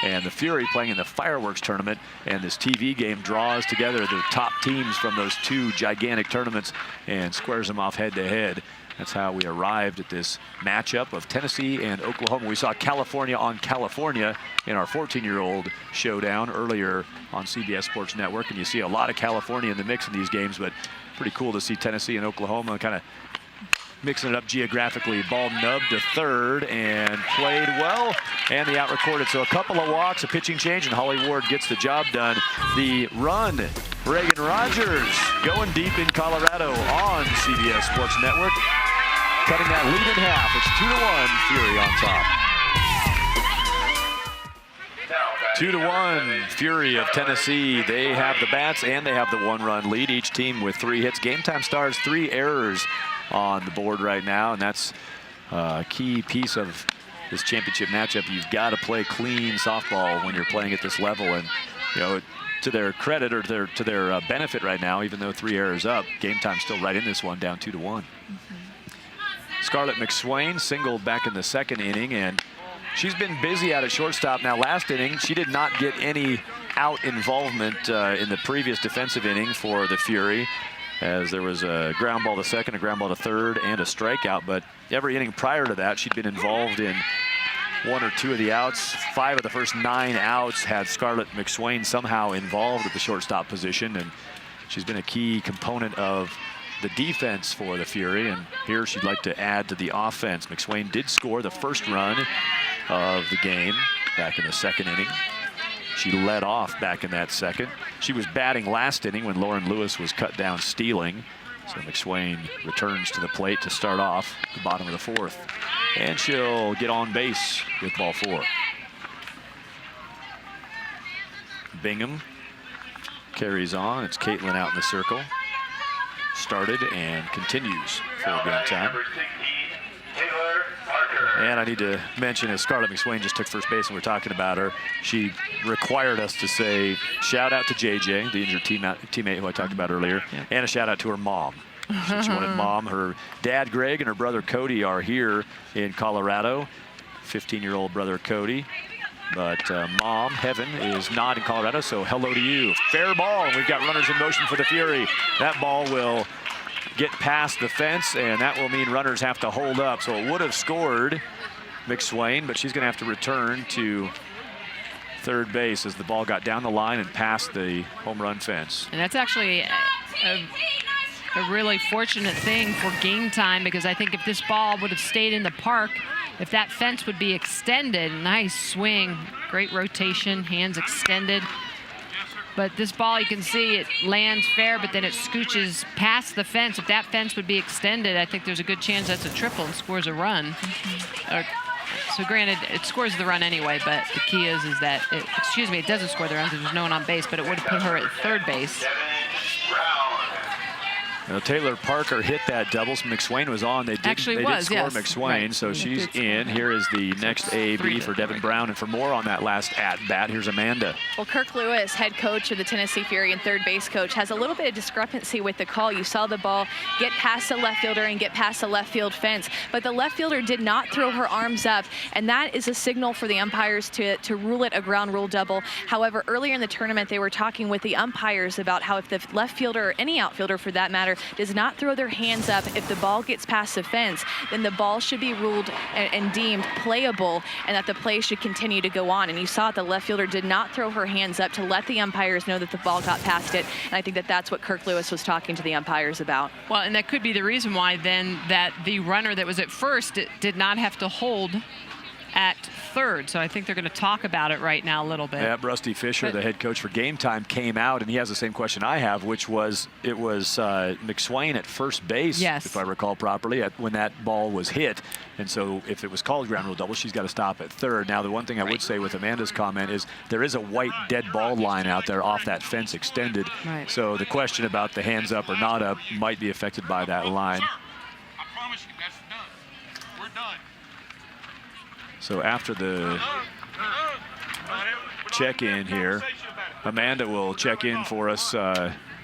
and the Fury playing in the fireworks tournament. And this TV game draws together the top teams from those 2 gigantic tournaments and squares them off head to head. That's how we arrived at this matchup of Tennessee and Oklahoma. We saw California on California in our 14-year-old showdown earlier on CBS Sports Network, and you see a lot of California in the mix in these games, but pretty cool to see Tennessee and Oklahoma kind of mixing it up geographically. Ball nubbed to third and played well, and the out recorded. So a couple of walks, a pitching change, and Holly Ward gets the job done. The run, Reagan Rogers going deep in Colorado on CBS Sports Network, cutting that lead in half. It's 2-1, Fury on top. 2-1, Fury of Tennessee. They have the bats and they have the one-run lead. Each team with 3 hits. Gametime Stars 3 errors on the board right now, and that's a key piece of this championship matchup. You've got to play clean softball when you're playing at this level, and you know, to their credit or to their benefit right now, even though 3 errors up, Gametime's still right in this one, down 2-1. Scarlett McSwain singled back in the second inning, and she's been busy out at shortstop. Now, last inning, she did not get any out involvement in the previous defensive inning for the Fury, as there was a ground ball to second, a ground ball to third, and a strikeout. But every inning prior to that, she'd been involved in 1 or 2 of the outs. 5 of the first 9 outs had Scarlett McSwain somehow involved at the shortstop position, and she's been a key component of the defense for the Fury, and here she'd like to add to the offense. McSwain did score the first run of the game back in the second inning. She led off back in that second. She was batting last inning when Lauren Lewis was cut down stealing. So McSwain returns to the plate to start off the bottom of the 4th. And she'll get on base with ball 4. Bingham carries on. It's Caitlin out in the circle. Started and continues for Gametime. And I need to mention, as Scarlett McSwain just took first base and we're talking about her, she required us to say shout out to JJ, the injured teammate who I talked about earlier, and a shout out to her mom. She wanted mom. Her dad, Greg, and her brother, Cody, are here in Colorado. 15-year-old brother, Cody. But mom, Heaven, is not in Colorado, so hello to you. Fair ball, and we've got runners in motion for the Fury. That ball will get past the fence, and that will mean runners have to hold up. So it would have scored McSwain, but she's going to have to return to third base as the ball got down the line and past the home run fence. And that's actually a really fortunate thing for Gametime, because I think if this ball would have stayed in the park, if that fence would be extended, nice swing, great rotation, hands extended. But this ball, you can see it lands fair, but then it scooches past the fence. If that fence would be extended, I think there's a good chance that's a triple and scores a run. So granted, it scores the run anyway, but the key is that, it doesn't score the run because there's no one on base, but it would have put her at third base. Now, Taylor Parker hit that double. So McSwain was on. They did score McSwain, right. So she's in. Here is the next AB for Devin Brown. And for more on that last at-bat, here's Amanda. Well, Kirk Lewis, head coach of the Tennessee Fury and third base coach, has a little bit of discrepancy with the call. You saw the ball get past the left fielder and get past the left field fence, but the left fielder did not throw her arms up, and that is a signal for the umpires to rule it a ground rule double. However, earlier in the tournament, they were talking with the umpires about how if the left fielder, or any outfielder for that matter, does not throw their hands up if the ball gets past the fence, then the ball should be ruled and deemed playable, and that the play should continue to go on. And you saw the left fielder did not throw her hands up to let the umpires know that the ball got past it, and I think that that's what Kirk Lewis was talking to the umpires about. Well, and that could be the reason why then that the runner that was at first did not have to hold at third. So I think they're going to talk about it right now a little bit. Yeah, Rusty Fisher, the head coach for Gametime, came out, and he has the same question I have, which was, it was McSwain at first base, if I recall properly, when that ball was hit. And so if it was called ground rule double, she's got to stop at third. Now, the one thing I would say with Amanda's comment is there is a white dead ball line out there off that fence extended. Right. So the question about the hands up or not up might be affected by that line. I promise you, that's done. We're done. So after the check-in here, Amanda will check in for us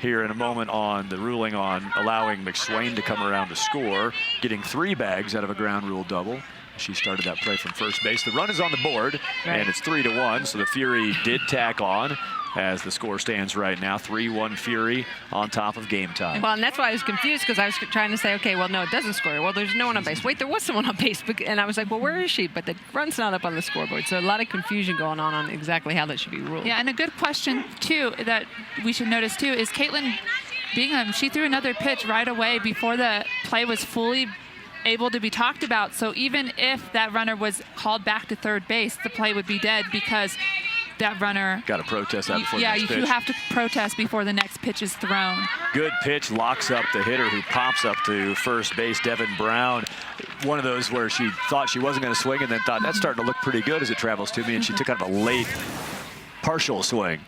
here in a moment on the ruling on allowing McSwain to come around to score, getting 3 bags out of a ground rule double. She started that play from first base. The run is on the board, and it's 3-1, so the Fury did tack on as the score stands right now, 3-1 Fury on top of Gametime. Well, and that's why I was confused, because I was trying to say, okay, well, no, it doesn't score. Well, there's no one on base. Wait, there was someone on base. And I was like, well, where is she? But the run's not up on the scoreboard. So a lot of confusion going on exactly how that should be ruled. Yeah, and a good question, too, that we should notice, too, is Caitlin Bingham. She threw another pitch right away before the play was fully able to be talked about. So even if that runner was called back to third base, the play would be dead because that runner got to protest that before the next pitch. you have to protest before the next pitch is thrown. Good pitch, locks up the hitter who pops up to first base, Devin Brown. One of those where she thought she wasn't going to swing and then thought that's starting to look pretty good as it travels to me, and she took kind of a late partial swing.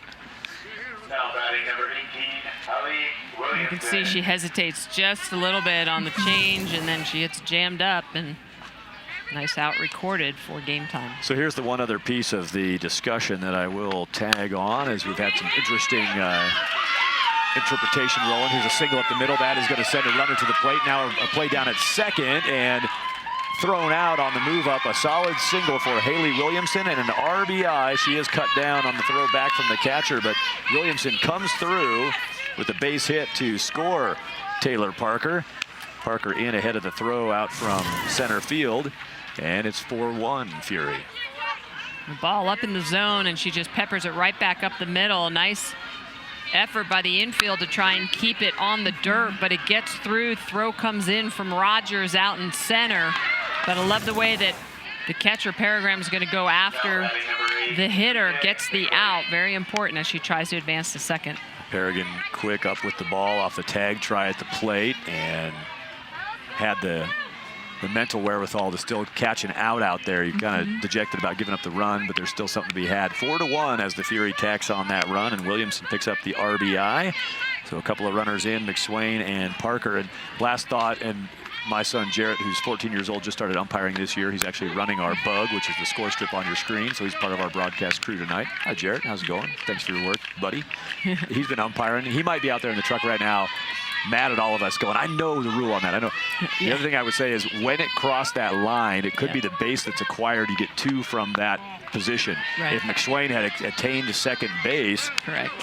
Now batting number 18, Ali Williamson. You can see she hesitates just a little bit on the change, and then she gets jammed up, and nice out recorded for game time. So here's the one other piece of the discussion that I will tag on, as we've had some interesting interpretation rolling. Here's a single up the middle. That is going to send a runner to the plate. Now a play down at second, and thrown out on the move up. A solid single for Haley Williamson and an RBI. She is cut down on the throw back from the catcher, but Williamson comes through with a base hit to score Taylor Parker. Parker in ahead of the throw out from center field, and it's 4-1 Fury. The ball up in the zone, and she just peppers it right back up the middle. Nice effort by the infield to try and keep it on the dirt, but it gets through. Throw comes in from Rogers out in center. But I love the way that the catcher, Peregram, is going to go after the hitter, gets the out. Very important as she tries to advance to second. Peregram quick up with the ball off the tag, try at the plate, and had the mental wherewithal to still catch an out there. You're kind of dejected about giving up the run, but there's still something to be had. 4-1 as the Fury tacks on that run, and Williamson picks up the RBI. So a couple of runners in, McSwain and Parker. And last thought, and my son Jarrett, who's 14 years old, just started umpiring this year. He's actually running our bug, which is the score strip on your screen. So he's part of our broadcast crew tonight. Hi, Jarrett. How's it going? Thanks for your work, buddy. He's been umpiring. He might be out there in the truck right now, mad at all of us, going, I know the rule on that. I know. The other thing I would say is when it crossed that line, it could be the base that's acquired. You get 2 from that position. Right. If McSwain had attained to second base,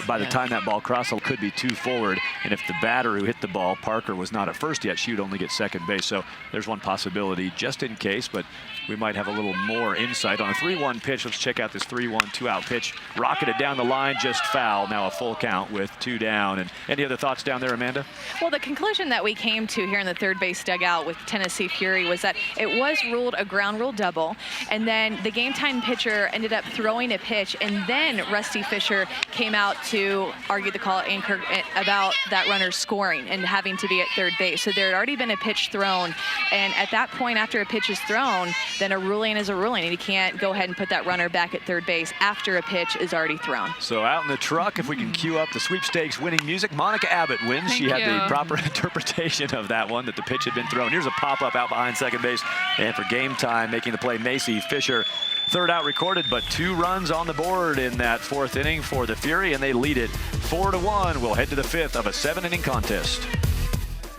by the time that ball crossed, it could be 2 forward. And if the batter who hit the ball, Parker, was not at first yet, she would only get second base. So there's one possibility just in case, but we might have a little more insight on a 3-1 pitch. Let's check out this 3-1 2-out pitch. Rocketed down the line, just foul. Now a full count with 2 down. And any other thoughts down there, Amanda? Well, the conclusion that we came to here in the third base dugout with Tennessee Fury was that it was ruled a ground rule double, and then the game time pitcher ended up throwing a pitch, and then Rusty Fisher came out to argue the call anchor about that runner scoring and having to be at third base. So there had already been a pitch thrown, and at that point, after a pitch is thrown, then a ruling is a ruling, and you can't go ahead and put that runner back at third base after a pitch is already thrown. So out in the truck, if we can cue up the sweepstakes winning music, Monica Abbott wins. She had the proper interpretation of that one, that the pitch had been thrown. Here's a pop-up out behind second base, and for game time, making the play, Macy Fisher. Third out recorded, but 2 runs on the board in that 4th inning for the Fury, and they lead it 4-1. We'll head to the 5th of a 7-inning contest.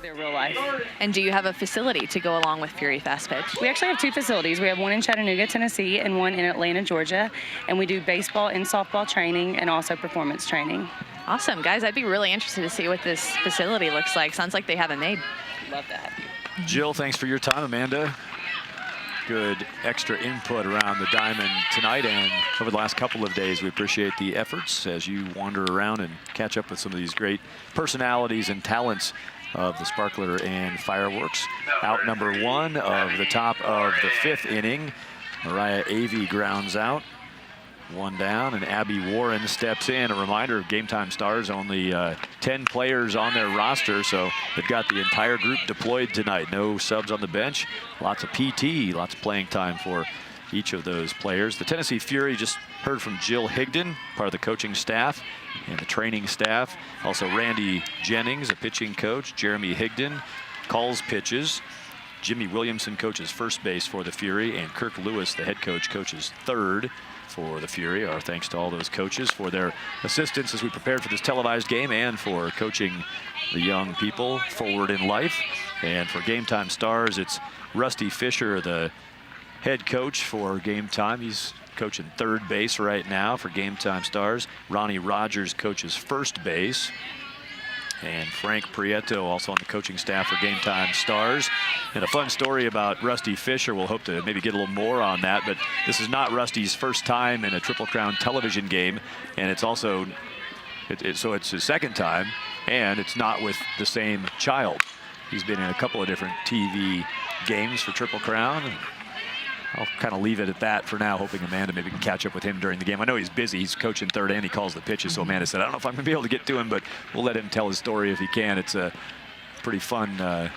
Their real life. And do you have a facility to go along with Fury Fast Pitch? We actually have 2 facilities. We have one in Chattanooga, Tennessee, and one in Atlanta, Georgia. And we do baseball and softball training and also performance training. Awesome. Guys, I'd be really interested to see what this facility looks like. Sounds like they have it made. Love to have you. Jill, thanks for your time. Amanda, good extra input around the diamond tonight and over the last couple of days. We appreciate the efforts as you wander around and catch up with some of these great personalities and talents of the sparkler and fireworks. Out number 1 of the top of the 5th inning. Mariah Avey grounds out. 1 down, and Abby Warren steps in. A reminder of Game Time Stars, only 10 players on their roster, so they've got the entire group deployed tonight. No subs on the bench, lots of PT, lots of playing time for each of those players. The Tennessee Fury just heard from Jill Higdon, part of the coaching staff and the training staff. Also Randy Jennings, a pitching coach. Jeremy Higdon calls pitches. Jimmy Williamson coaches first base for the Fury, and Kirk Lewis, the head coach, coaches third for the Fury. Our thanks to all those coaches for their assistance as we prepared for this televised game and for coaching the young people forward in life. And for Game Time Stars, it's Rusty Fisher, the head coach for Game Time. He's coaching third base right now for Game Time Stars. Ronnie Rogers coaches first base. And Frank Prieto also on the coaching staff for Game Time Stars. And a fun story about Rusty Fisher. We'll hope to maybe get a little more on that, but this is not Rusty's first time in a Triple Crown television game, and it's also, so it's his 2nd time, and it's not with the same child. He's been in a couple of different TV games for Triple Crown. And I'll kind of leave it at that for now, hoping Amanda maybe can catch up with him during the game. I know he's busy. He's coaching third and he calls the pitches. So Amanda said, I don't know if I'm going to be able to get to him, but we'll let him tell his story if he can. It's a pretty fun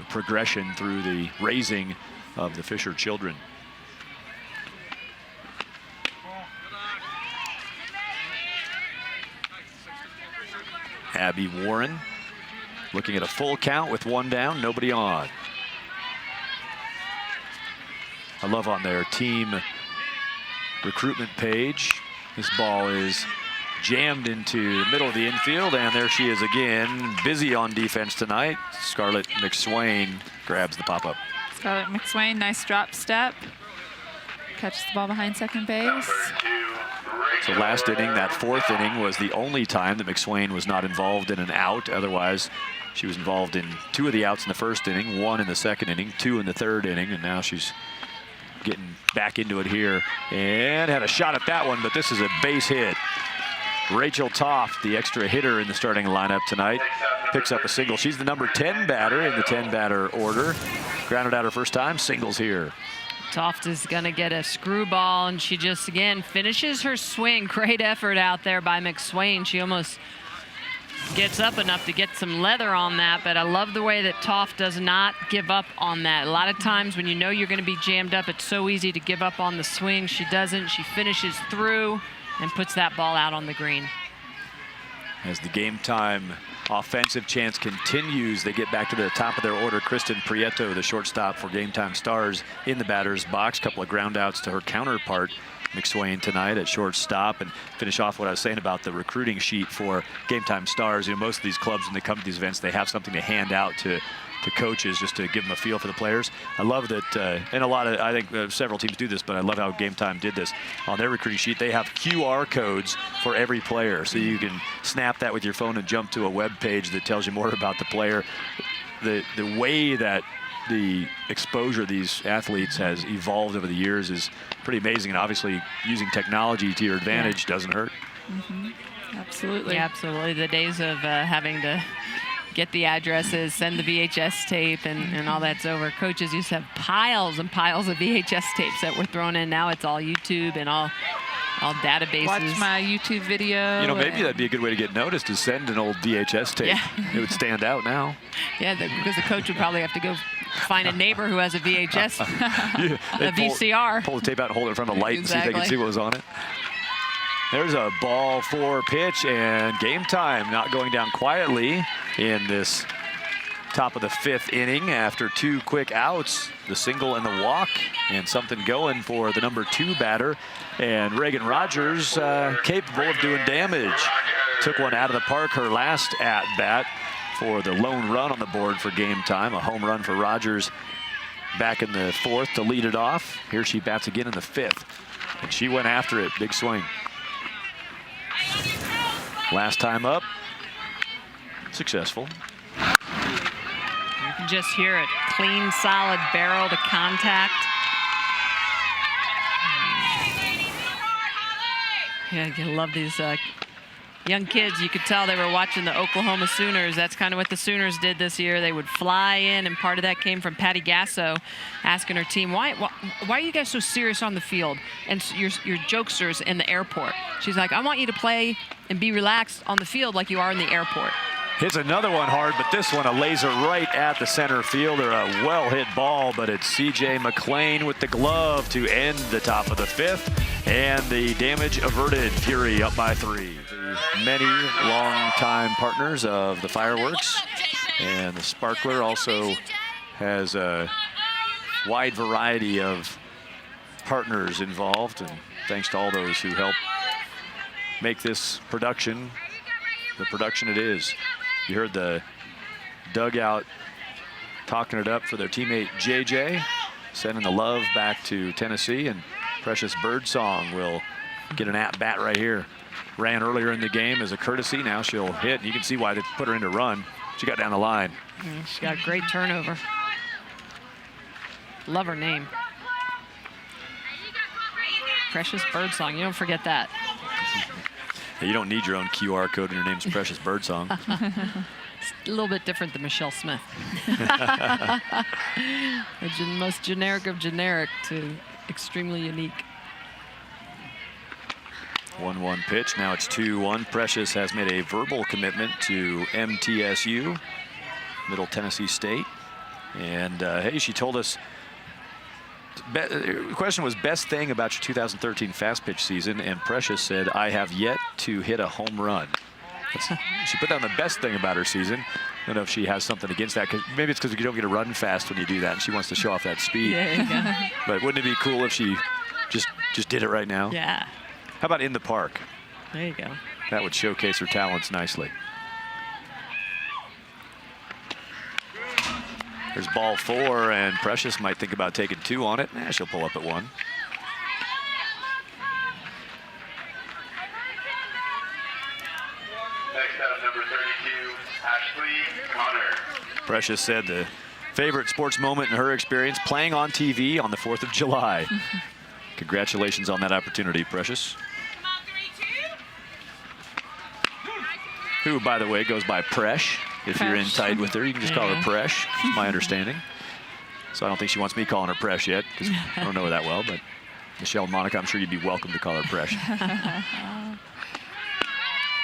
progression through the raising of the Fisher children. Abby Warren looking at a full count with one down, nobody on. I love on their team recruitment page, this ball is jammed into the middle of the infield, and there she is again, busy on defense tonight. Scarlett McSwain grabs the pop-up. Scarlett McSwain, nice drop step. Catches the ball behind second base. So last inning, that fourth inning, was the only time that McSwain was not involved in an out. Otherwise, she was involved in 2 of the outs in the first inning, 1 in the second inning, 2 in the third inning, and now she's getting back into it here. And had a shot at that one, but this is a base hit. Rachel Toft, the extra hitter in the starting lineup tonight, picks up a single. She's the number 10 batter in the 10-batter order. Grounded out her first time, singles here. Toft is going to get a screwball, and she just, again, finishes her swing. Great effort out there by McSwain. She almost gets up enough to get some leather on that, but I love the way that Toft does not give up on that. A lot of times when you know you're going to be jammed up, it's so easy to give up on the swing. She doesn't. She finishes through and puts that ball out on the green. As the game time offensive chance continues, they get back to the top of their order. Kristen Prieto, the shortstop for Game Time Stars, in the batter's box. Couple of ground outs to her counterpart, McSwain, tonight at shortstop. And finish off what I was saying about the recruiting sheet for Game Time Stars. You know, most of these clubs, when they come to these events, they have something to hand out to coaches just to give them a feel for the players. I love that, and a lot of, I think several teams do this, but I love how Game Time did this. On their recruiting sheet, they have QR codes for every player. So you can snap that with your phone and jump to a web page that tells you more about the player. The way that the exposure of these athletes has evolved over the years is pretty amazing. And obviously using technology to your advantage doesn't hurt. Absolutely. Yeah, absolutely. The days of having to get the addresses, send the VHS tape, and all that's over. Coaches used to have piles and piles of VHS tapes that were thrown in. Now it's all YouTube and all databases. Watch my YouTube video. You know, maybe that'd be a good way to get noticed, to send an old VHS tape. Yeah. It would stand out now. Yeah, because the coach would probably have to go find a neighbor who has a VHS, a VCR. Pull the tape out and hold it in front of the light and see if they can see what was on it. There's a ball for pitch, and Game Time not going down quietly in this top of the 5th inning after 2 quick outs, the single and the walk, and something going for the number 2 batter. And Reagan Rogers capable of doing damage. Took one out of the park her last at-bat for the lone run on the board for Game Time. A home run for Rogers back in the 4th to lead it off. Here she bats again in the 5th, and she went after it. Big swing. Last time up, successful. You can just hear it. Clean, solid barrel to contact. Yeah, you love these young kids. You could tell they were watching the Oklahoma Sooners. That's kind of what the Sooners did this year. They would fly in, and part of that came from Patty Gasso asking her team, why are you guys so serious on the field and your jokesters in the airport? She's like, I want you to play and be relaxed on the field like you are in the airport. Hits another one hard, but this one a laser right at the center fielder. A well-hit ball, but it's C.J. McLean with the glove to end the top of the 5th. And the damage averted. Fury up by 3. The many long-time partners of the fireworks. And the sparkler also has a wide variety of partners involved. And thanks to all those who help make this production the production it is. You heard the dugout talking it up for their teammate JJ, sending the love back to Tennessee, and Precious Birdsong will get an at-bat right here. Ran earlier in the game as a courtesy. Now she'll hit. You can see why they put her in to run. She got down the line. She got a great turnover. Love her name. Precious Birdsong. You don't forget that. You don't need your own QR code and your name's Precious Birdsong. a little bit different than Michelle Smith. The most generic of generic to extremely unique. 1-1 pitch. Now it's 2-1. Precious has made a verbal commitment to MTSU, Middle Tennessee State. And hey, she told us, the question was best thing about your 2013 fast pitch season, and Precious said, I have yet to hit a home run. She put down the best thing about her season. I don't know if she has something against that. Maybe it's because you don't get to run fast when you do that, and she wants to show off that speed. Yeah. But wouldn't it be cool if she just did it right now? Yeah. How about in the park? There you go. That would showcase her talents nicely. There's ball 4, and Precious might think about taking 2 on it. She'll pull up at 1. Next up, number 32, Ashley Connor. Precious said the favorite sports moment in her experience, playing on TV on the 4th of July. Congratulations on that opportunity, Precious. Who, by the way, goes by Presh. If you're in tight with her, you can just call her Presh, is my understanding. So I don't think she wants me calling her Presh yet, because I don't know her that well. But Michelle and Monica, I'm sure you'd be welcome to call her Presh.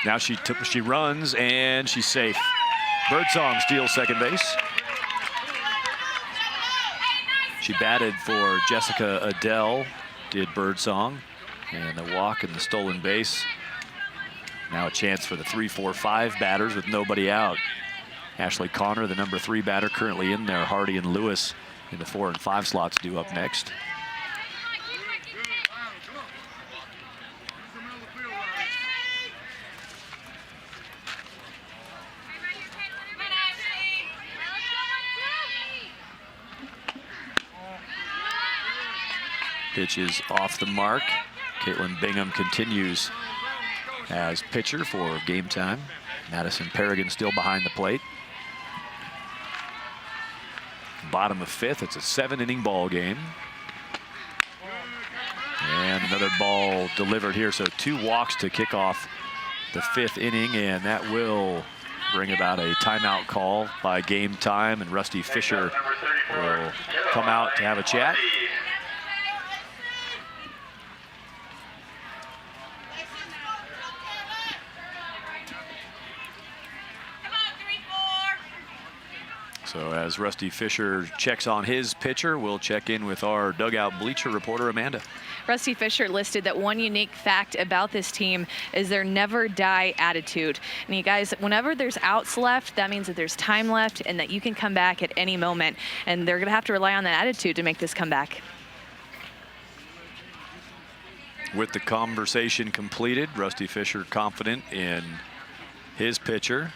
Now she runs, and she's safe. Birdsong steals second base. She batted for Jessica Adele, did Birdsong, and the walk and the stolen base. Now a chance for the 3, 4, 5 batters with nobody out. Ashley Connor, the number 3 batter, currently in there. Hardy and Lewis in the 4 and 5 slots due up next. Pitch is off the mark. Caitlin Bingham continues as pitcher for game time. Madison Paragon still behind the plate. Bottom of 5th, it's a 7-inning ball game. And another ball delivered here, so 2 walks to kick off the 5th inning, and that will bring about a timeout call by Game Time, and Rusty Fisher will come out to have a chat. So as Rusty Fisher checks on his pitcher, we'll check in with our dugout bleacher reporter, Amanda. Rusty Fisher listed that one unique fact about this team is their never die attitude. And you guys, whenever there's outs left, that means that there's time left and that you can come back at any moment. And they're going to have to rely on that attitude to make this comeback. With the conversation completed, Rusty Fisher confident in his pitcher.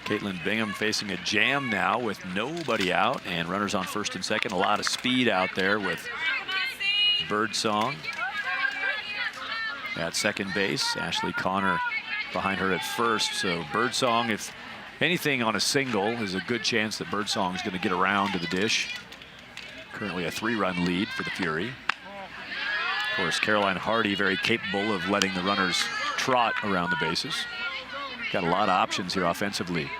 Caitlin Bingham facing a jam now with nobody out and runners on first and second. A lot of speed out there with Birdsong at second base. Ashley Connor behind her at first. So Birdsong, if anything on a single, is a good chance that Birdsong is going to get around to the dish. Currently a 3-run lead for the Fury. Of course, Caroline Hardy very capable of letting the runners trot around the bases. Got a lot of options here offensively.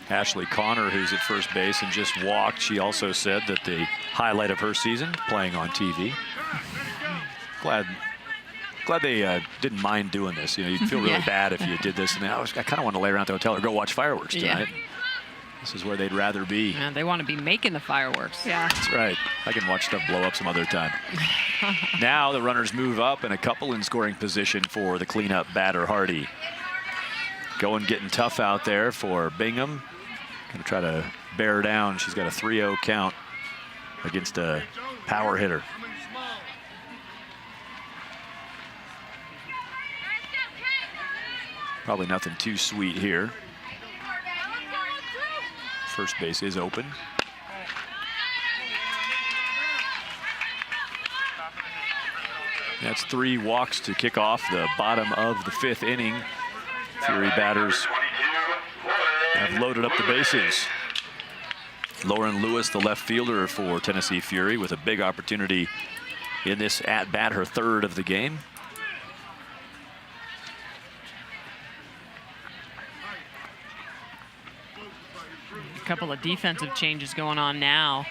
Ashley Connor, who's at first base and just walked, she also said that the highlight of her season, playing on TV. Glad they didn't mind doing this. You know, you'd feel really bad if you did this. And I kind of want to lay around at the hotel or go watch fireworks tonight. Yeah. This is where they'd rather be. Yeah, they want to be making the fireworks. Yeah. That's right. I can watch stuff blow up some other time. Now the runners move up and a couple in scoring position for the cleanup batter, Hardy. Getting tough out there for Bingham. Going to try to bear her down. She's got a 3-0 count against a power hitter. Probably nothing too sweet here. First base is open. That's 3 walks to kick off the bottom of the 5th inning. Fury batters have loaded up the bases. Lauren Lewis, the left fielder for Tennessee Fury, with a big opportunity in this at-bat, her third of the game. A couple of defensive changes going on now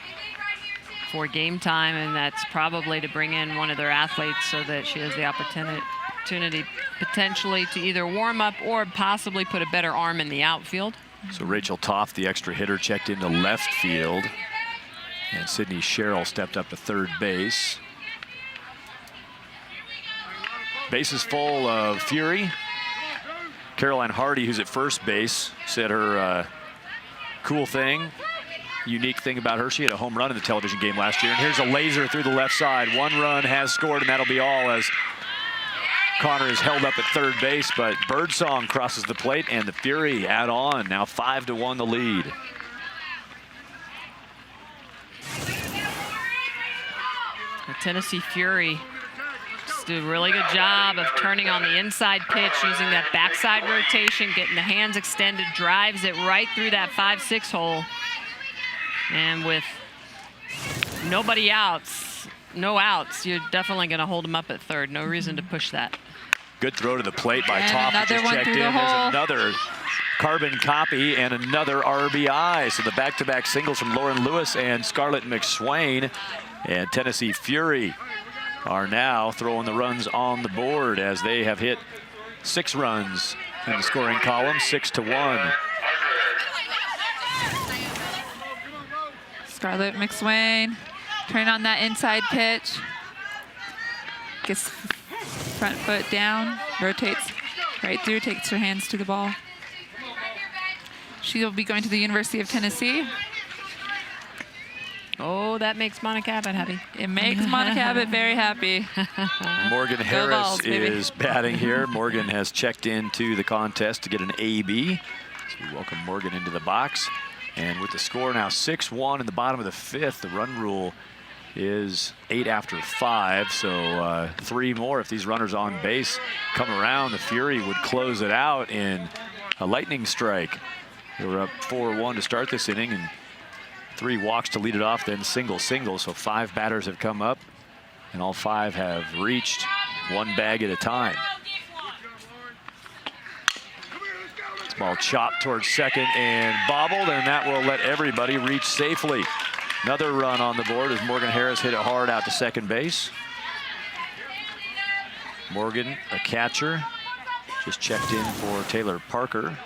for game time, and that's probably to bring in one of their athletes so that she has the opportunity potentially to either warm up or possibly put a better arm in the outfield. So Rachel Toth, the extra hitter, checked into left field, and Sydney Sherrill stepped up to third base. Bases full of Fury. Caroline Hardy, who's at first base, said her cool thing, unique thing about her, she had a home run in the television game last year. And here's a laser through the left side. One run has scored, and that'll be all as Connor is held up at third base, but Birdsong crosses the plate, and the Fury add on. Now 5-1 the lead. The Tennessee Fury just did a really good job of turning on the inside pitch, using that backside rotation, getting the hands extended, drives it right through that 5-6 hole. And with nobody outs, no outs, you're definitely going to hold them up at third. No reason to push that. Good throw to the plate by And Toff, who another just one checked in. through the There's hole. another carbon copy and another RBI. So the back-to-back singles from Lauren Lewis and Scarlett McSwain. And Tennessee Fury are now throwing the runs on the board as they have hit 6 runs in the scoring column, 6-1. Scarlett McSwain turning on that inside pitch. Gets front foot down, rotates right through, takes her hands to the ball. She'll be going to the University of Tennessee. Oh, that makes Monica Abbott happy. It makes Monica Abbott very happy. Morgan Harris Vols, baby. is batting here. Morgan has checked into the contest to get an AB. So we welcome Morgan into the box. And with the score now 6-1 in the bottom of the 5th, the run rule is 8 after 5. So 3 more if these runners on base come around. The Fury would close it out in a lightning strike. They were up 4-1 to start this inning, and 3 walks to lead it off, then single. So 5 batters have come up, and all 5 have reached 1 bag at a time. This ball chopped towards second and bobbled, and that will let everybody reach safely. Another run on the board as Morgan Harris hit it hard out to second base. Morgan, a catcher, just checked in for Taylor Parker.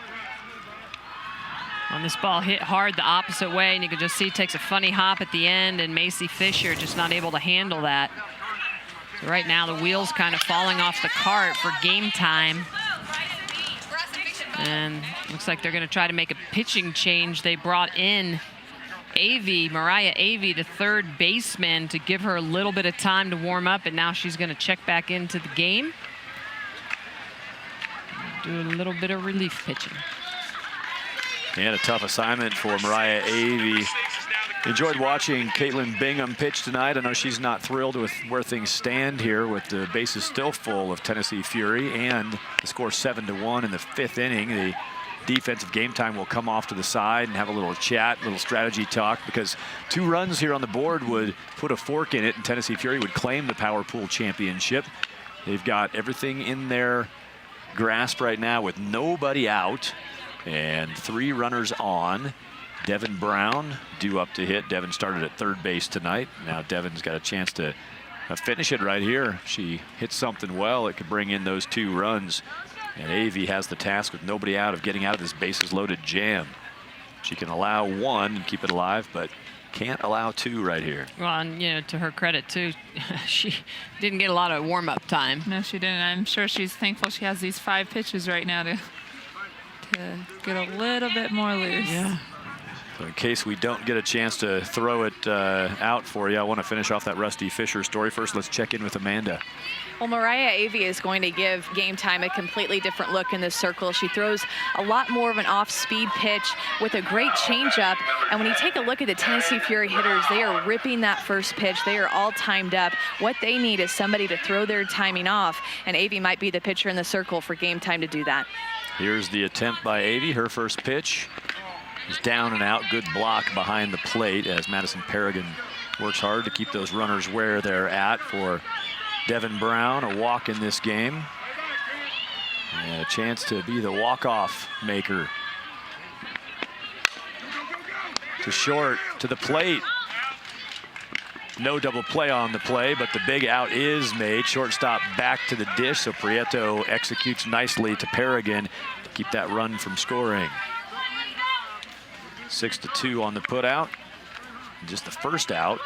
On this ball hit hard the opposite way, and you can just see it takes a funny hop at the end, and Macy Fisher just not able to handle that. So right now the wheels kind of falling off the cart for game time. And looks like they're going to try to make a pitching change. They brought in Mariah Avey, the third baseman, to give her a little bit of time to warm up, and now she's going to check back into the game. Do a little bit of relief pitching. And a tough assignment for Mariah Avey. Enjoyed watching Caitlin Bingham pitch tonight. I know she's not thrilled with where things stand here with the bases still full of Tennessee Fury, and the score 7-1 in the 5th inning. The defensive game time will come off to the side and have a little chat, a little strategy talk, because 2 runs here on the board would put a fork in it, and Tennessee Fury would claim the Power Pool championship. They've got everything in their grasp right now with nobody out and 3 runners on. Devin Brown due up to hit. Devin started at third base tonight. Now Devin's got a chance to finish it right here. She hits something well. It could bring in those 2 runs. And Avey has the task with nobody out of getting out of this bases loaded jam. She can allow 1 and keep it alive, but can't allow 2 right here. Well, and you know, to her credit too, she didn't get a lot of warm-up time. No, she didn't. I'm sure she's thankful she has these 5 pitches right now to get a little bit more loose. Yeah. So in case we don't get a chance to throw it out for you, I want to finish off that Rusty Fisher story. First, let's check in with Amanda. Well, Mariah Avey is going to give game time a completely different look in this circle. She throws a lot more of an off-speed pitch with a great changeup. And when you take a look at the Tennessee Fury hitters, they are ripping that first pitch. They are all timed up. What they need is somebody to throw their timing off, and Avey might be the pitcher in the circle for game time to do that. Here's the attempt by Avey, her first pitch. He's down and out. Good block behind the plate as Madison Paragon works hard to keep those runners where they're at for Devin Brown. A walk in this game. And a chance to be the walk-off maker. To short, to the plate. No double play on the play, but the big out is made. Shortstop back to the dish, so Prieto executes nicely to Paragon to keep that run from scoring. 6-2 on the putout. Just the first out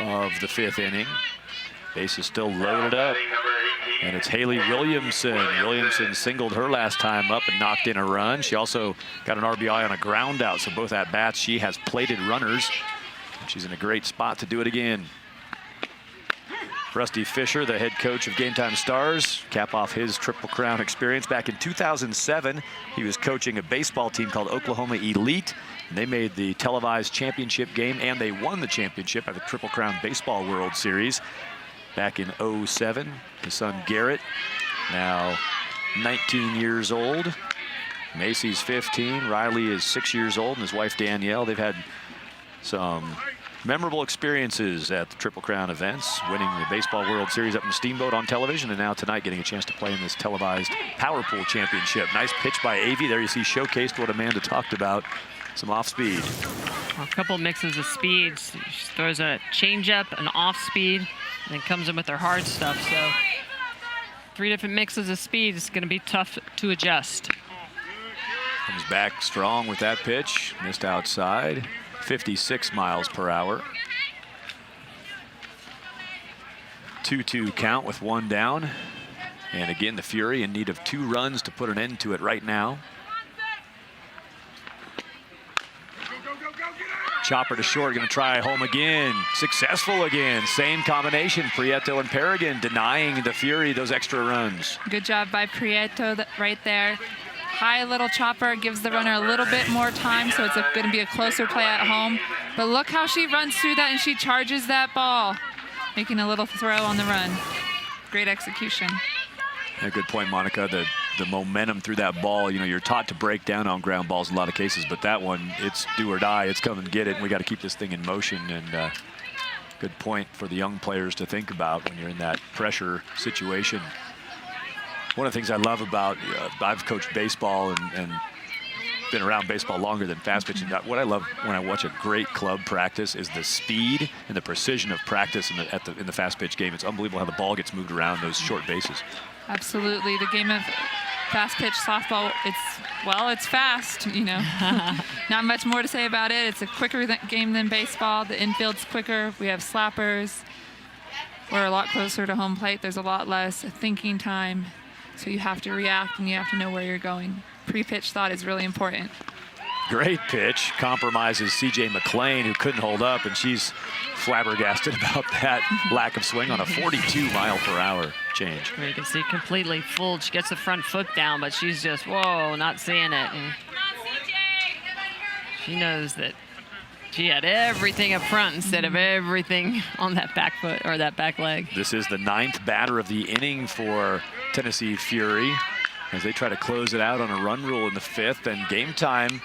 of the 5th inning. Base is still loaded up. And it's Haley Williamson. Williamson singled her last time up and knocked in a run. She also got an RBI on a ground out, so both at bats she has plated runners. She's in a great spot to do it again. Rusty Fisher, the head coach of Gametime Stars, cap off his Triple Crown experience. Back in 2007, he was coaching a baseball team called Oklahoma Elite. And they made the televised championship game, and they won the championship at the Triple Crown Baseball World Series back in 07. His son Garrett, now 19 years old. Macy's 15. Riley is 6 years old, and his wife Danielle. They've had some memorable experiences at the Triple Crown events, winning the Baseball World Series up in Steamboat on television, and now tonight getting a chance to play in this televised Power Pool Championship. Nice pitch by Avey. There you see showcased what Amanda talked about, some off speed. A couple mixes of speeds. She throws a changeup, an off speed, and then comes in with her hard stuff. So 3 different mixes of speed. It's going to be tough to adjust. Comes back strong with that pitch. Missed outside. 56 miles per hour. 2-2 count with 1 down. And again, the Fury in need of 2 runs to put an end to it right now. Chopper to short, going to try home again. Successful again. Same combination. Prieto and Paragon denying the Fury those extra runs. Good job by Prieto right there. High little chopper gives the runner a little bit more time, so it's going to be a closer play at home. But look how she runs through that and she charges that ball, making a little throw on the run. Great execution. A good point, Monica. The momentum through that ball, you know, you're taught to break down on ground balls in a lot of cases, but that one, it's do or die. It's come and get it, and we got to keep this thing in motion. And good point for the young players to think about when you're in that pressure situation. One of the things I love about, I've coached baseball and been around baseball longer than fast pitching. What I love when I watch a great club practice is the speed and the precision of practice in the fast pitch game. It's unbelievable how the ball gets moved around those short bases. Absolutely. The game of fast pitch softball, it's fast, you know. Not much more to say about it. It's a quicker game than baseball. The infield's quicker. We have slappers. We're a lot closer to home plate. There's a lot less thinking time. So you have to react and you have to know where you're going. Pre-pitch thought is really important. Great pitch. Compromises C.J. McLean, who couldn't hold up, and she's flabbergasted about that lack of swing on a 42-mile-per-hour change. You can see completely fooled. She gets the front foot down, but she's just, whoa, not seeing it. And she knows that she had everything up front instead of everything on that back foot or that back leg. This is the 9th batter of the inning for Tennessee Fury as they try to close it out on a run rule in the 5th. And Gametime,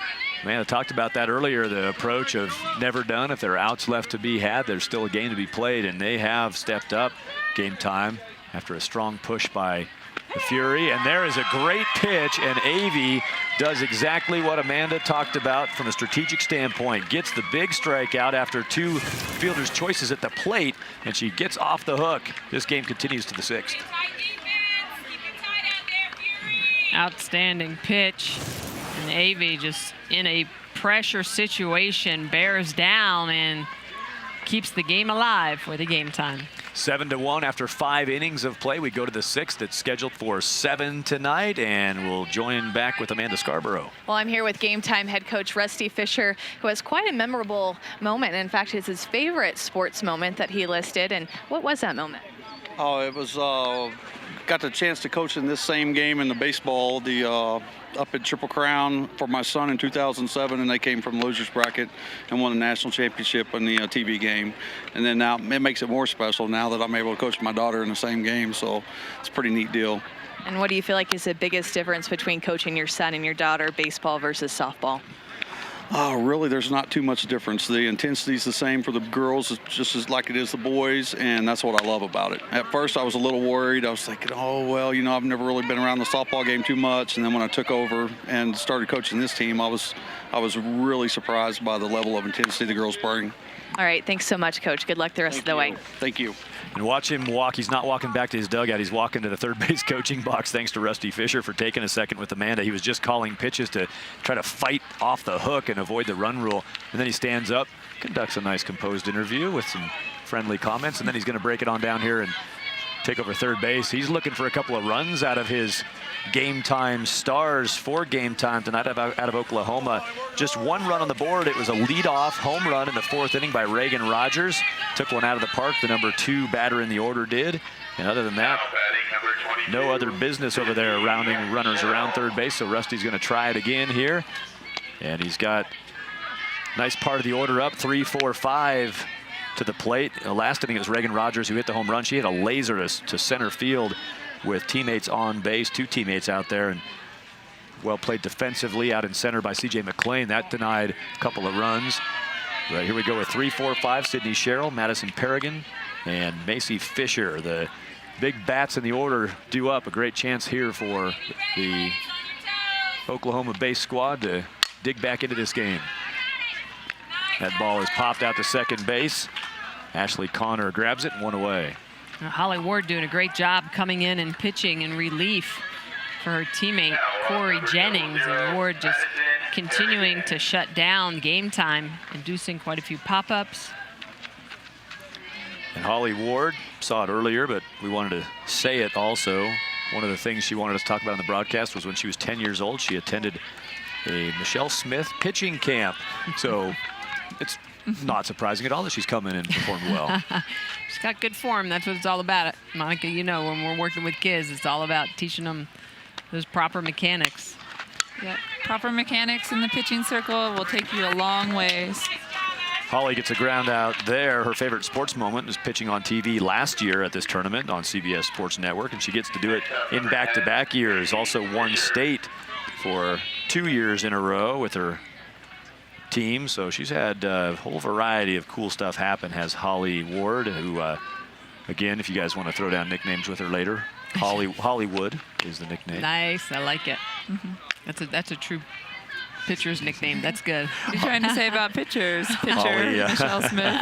man, I talked about that earlier, the approach of never done. If there are outs left to be had, there's still a game to be played, and they have stepped up Gametime after a strong push by the Fury. And there is a great pitch, and Avey does exactly what Amanda talked about from a strategic standpoint. Gets the big strikeout after 2 fielders' choices at the plate, and she gets off the hook. This game continues to the 6th. Outstanding pitch. And Avey just in a pressure situation bears down and keeps the game alive for the Gametime. 7-1 after 5 innings of play. We go to the 6th. It's scheduled for 7 tonight, and we'll join back with Amanda Scarborough. Well, I'm here with Gametime head coach Rusty Fisher, who has quite a memorable moment. In fact, it's his favorite sports moment that he listed. And what was that moment? Oh, it was got the chance to coach in this same game in the baseball, up at Triple Crown for my son in 2007, and they came from losers bracket and won the national championship in the TV game. And then now it makes it more special now that I'm able to coach my daughter in the same game, so it's a pretty neat deal. And what do you feel like is the biggest difference between coaching your son and your daughter, baseball versus softball? Oh, really, there's not too much difference. The intensity's the same for the girls, it's just as like it is the boys, and that's what I love about it. At first, I was a little worried. I was thinking, oh, well, you know, I've never really been around the softball game too much. And then when I took over and started coaching this team, I was really surprised by the level of intensity the girls bring. All right, thanks so much, Coach. Good luck the rest of the way. Thank you. And watch him walk. He's not walking back to his dugout. He's walking to the third base coaching box, thanks to Rusty Fisher for taking a second with Amanda. He was just calling pitches to try to fight off the hook and avoid the run rule. And then he stands up, conducts a nice composed interview with some friendly comments, and then he's going to break it on down here and take over third base. He's looking for a couple of runs out of his Gametime stars for Gametime tonight out of Oklahoma. Just one run on the board. It was a leadoff home run in the 4th inning by Reagan Rogers. Took one out of the park. The number 2 batter in the order did. And other than that, no other business over there rounding runners around third base. So Rusty's going to try it again here. And he's got nice part of the order up, 3, 4, 5 to the plate. Last inning it was Reagan Rogers who hit the home run. She hit a laser to center field with teammates on base, 2 teammates out there, and well played defensively out in center by C.J. McClain. That denied a couple of runs. Right, here we go with 3, 4, 5. Sydney Sherrill, Madison Perrigan, and Macy Fisher. The big bats in the order due up. A great chance here for the Oklahoma base squad to dig back into this game. That ball is popped out to second base. Ashley Connor grabs it and one away. Holly Ward doing a great job coming in and pitching in relief for her teammate Corey Jennings, and Ward just continuing to shut down Gametime, inducing quite a few pop-ups. And Holly Ward, saw it earlier, but we wanted to say it also. One of the things she wanted us to talk about in the broadcast was when she was 10 years old, she attended a Michelle Smith pitching camp. So it's not surprising at all that she's come in and performed well. She's got good form. That's what it's all about. Monica, you know, when we're working with kids, it's all about teaching them those proper mechanics. Yep. Proper mechanics in the pitching circle will take you a long ways. Holly gets a ground out there. Her favorite sports moment was pitching on TV last year at this tournament on CBS Sports Network, and she gets to do it in back-to-back years. Also won state for 2 years in a row with her team, so she's had a whole variety of cool stuff happen. Has Holly Ward, who, again, if you guys want to throw down nicknames with her later, Hollywood is the nickname. Nice, I like it. That's a true pitcher's nickname. That's good. What are you trying to say about pitchers? Pitcher Holly, Michelle Smith.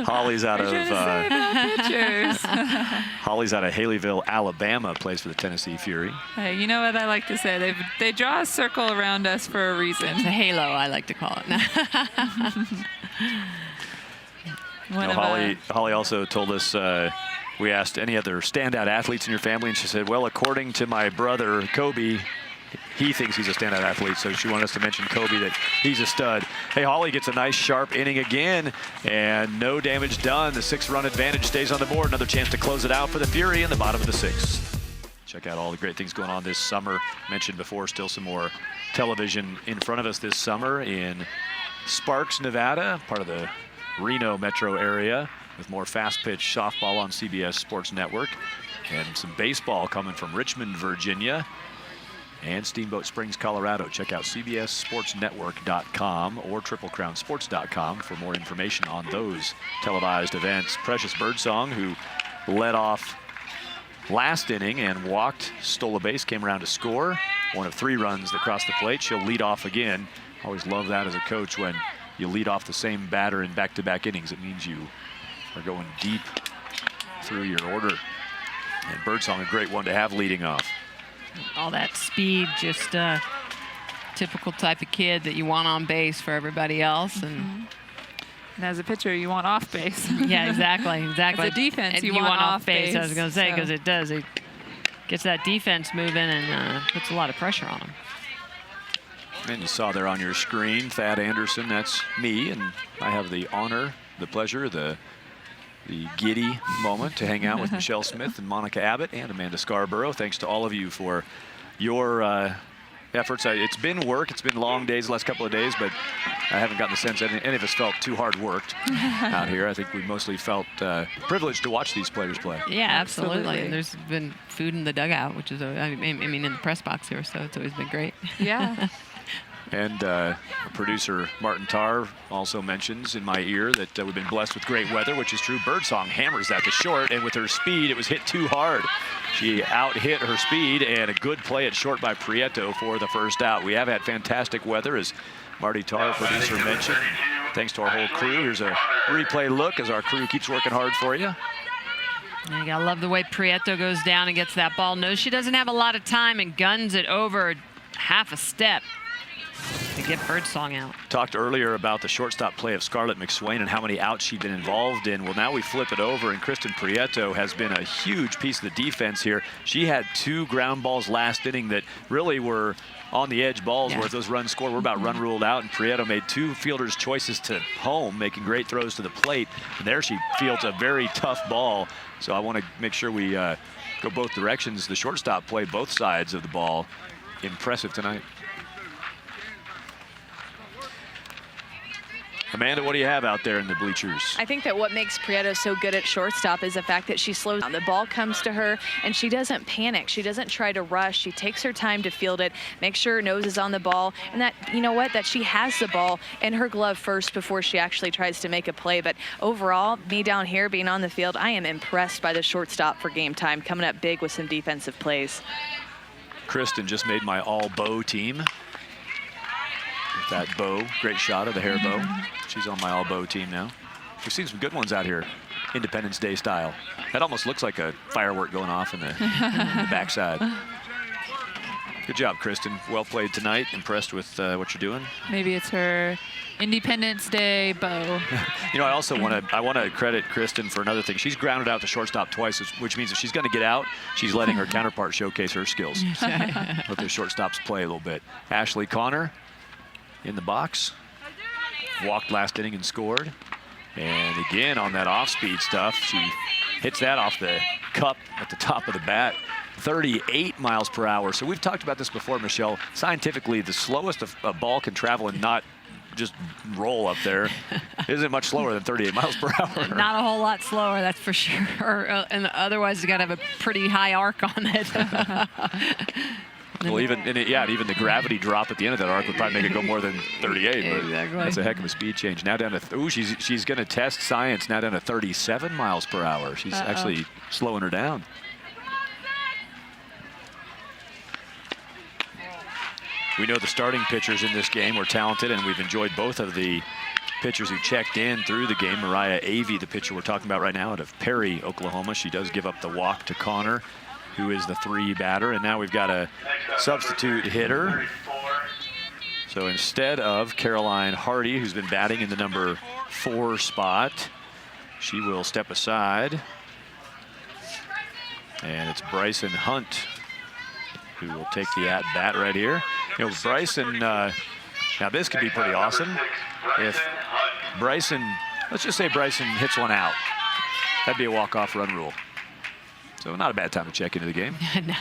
Holly's out of pitchers. Holly's out of Haleyville, Alabama. Plays for the Tennessee Fury. Hey, you know what I like to say? They draw a circle around us for a reason. It's a halo, I like to call it. Holly also told us, we asked any other standout athletes in your family, and she said, well, according to my brother, Kobe, he thinks he's a standout athlete, so she wanted us to mention Kobe, that he's a stud. Hey, Holly gets a nice sharp inning again, and no damage done. The 6-run advantage stays on the board. Another chance to close it out for the Fury in the bottom of the 6th. Check out all the great things going on this summer. Mentioned before, still some more television in front of us this summer in Sparks, Nevada, part of the Reno metro area, with more fast pitch softball on CBS Sports Network, and some baseball coming from Richmond, Virginia, and Steamboat Springs, Colorado. Check out cbssportsnetwork.com or triplecrownsports.com for more information on those televised events. Precious Birdsong, who led off last inning and walked, stole a base, came around to score. One of 3 runs that crossed the plate. She'll lead off again. Always love that as a coach when you lead off the same batter in back-to-back innings. It means you are going deep through your order. And Birdsong, a great one to have leading off. All that speed, just a typical type of kid that you want on base for everybody else. And as a pitcher, you want off base. Yeah, exactly. As a defense, you want off base. I was going to say, because it does. It gets that defense moving and puts a lot of pressure on them. And you saw there on your screen, Thad Anderson, that's me, and I have the honor, the pleasure, the giddy moment to hang out with Michelle Smith and Monica Abbott and Amanda Scarborough. Thanks to all of you for your efforts. It's been work. It's been long days the last couple of days, but I haven't gotten the sense that any of us felt too hard worked out here. I think we mostly felt privileged to watch these players play. Yeah, absolutely. And there's been food in the dugout, which is, I mean, in the press box here, so it's always been great. Yeah. And producer Martin Tarr also mentions in my ear that we've been blessed with great weather, which is true. Birdsong hammers that to short, and with her speed, it was hit too hard. She out-hit her speed, and a good play at short by Prieto for the first out. We have had fantastic weather, as Marty Tarr, producer, mentioned. Thanks to our whole crew. Here's a replay look as our crew keeps working hard for you. You gotta love the way Prieto goes down and gets that ball. Knows she doesn't have a lot of time and guns it over half a step to get Birdsong out. Talked earlier about the shortstop play of Scarlett McSwain and how many outs she'd been involved in. Well, now we flip it over, and Kristen Prieto has been a huge piece of the defense here. She had 2 ground balls last inning that really were on the edge balls, where if those runs scored, we're about run ruled out, and Prieto made 2 fielders' choices to home, making great throws to the plate. And there she fields a very tough ball. So I want to make sure we go both directions. The shortstop play both sides of the ball. Impressive tonight. Amanda, what do you have out there in the bleachers? I think that what makes Prieto so good at shortstop is the fact that she slows down. The ball comes to her, and she doesn't panic. She doesn't try to rush. She takes her time to field it, make sure her nose is on the ball, and that, you know what, that she has the ball in her glove first before she actually tries to make a play. But overall, me down here being on the field, I am impressed by the shortstop for Game Time, coming up big with some defensive plays. Kristen just made my all-bow team. With that bow, great shot of the hair bow. She's on my all-bow team now. We've seen some good ones out here, Independence Day style. That almost looks like a firework going off in the backside. Good job, Kristen. Well played tonight. Impressed with what you're doing. Maybe it's her Independence Day bow. You know, I want to credit Kristen for another thing. She's grounded out to shortstop twice, which means if she's going to get out, she's letting her counterpart showcase her skills. Let the shortstops play a little bit. Ashley Connor in the box. Walked last inning and scored. And again, on that off-speed stuff, she hits that off the cup at the top of the bat. 38 miles per hour. So we've talked about this before, Michelle. Scientifically, the slowest a ball can travel and not just roll up there isn't much slower than 38 miles per hour. Not a whole lot slower, that's for sure. And otherwise, you got to have a pretty high arc on it. Well, even the gravity drop at the end of that arc would probably make it go more than 38. But exactly. That's a heck of a speed change. Now down to, ooh, she's going to test science. Now down to 37 miles per hour. She's actually slowing her down. We know the starting pitchers in this game were talented, and we've enjoyed both of the pitchers who checked in through the game. Mariah Avey, the pitcher we're talking about right now, out of Perry, Oklahoma. She does give up the walk to Connor, who is the 3 batter, and now we've got a substitute hitter. So instead of Caroline Hardy, who's been batting in the number 4 spot, she will step aside. And it's Bryson Hunt who will take the at-bat right here. You know, Bryson, now this could be pretty awesome. If Bryson, let's just say Bryson hits one out, that'd be a walk-off run rule. So not a bad time to check into the game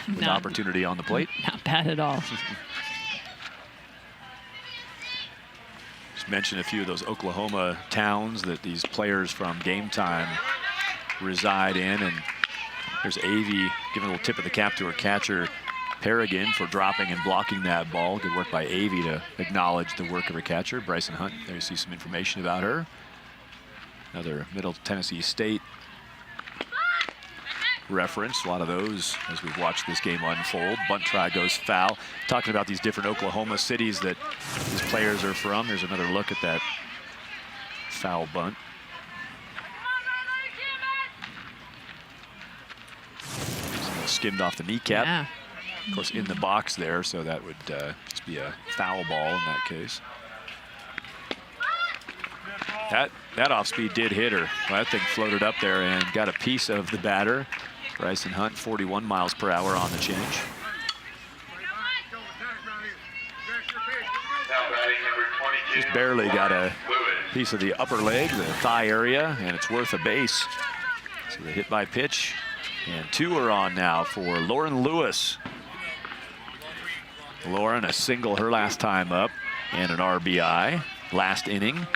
with opportunity on the plate. Not bad at all. Just mention a few of those Oklahoma towns that these players from Game Time reside in. And there's Avey giving a little tip of the cap to her catcher, Harrigan, for dropping and blocking that ball. Good work by Avey to acknowledge the work of her catcher. Bryson Hunt, there you see some information about her. Another Middle Tennessee State reference, a lot of those as we've watched this game unfold. Bunt try goes foul. Talking about these different Oklahoma cities that these players are from. There's another look at that foul bunt. Skimmed off the kneecap. Yeah. Of course, in the box there, so that would just be a foul ball in that case. That off-speed did hit her. Well, that thing floated up there and got a piece of the batter. Bryson Hunt, 41 miles per hour on the change. Just barely got a piece of the upper leg, the thigh area, and it's worth a base. So the hit by pitch, and 2 are on now for Lauren Lewis. Lauren, a single her last time up, and an RBI last inning.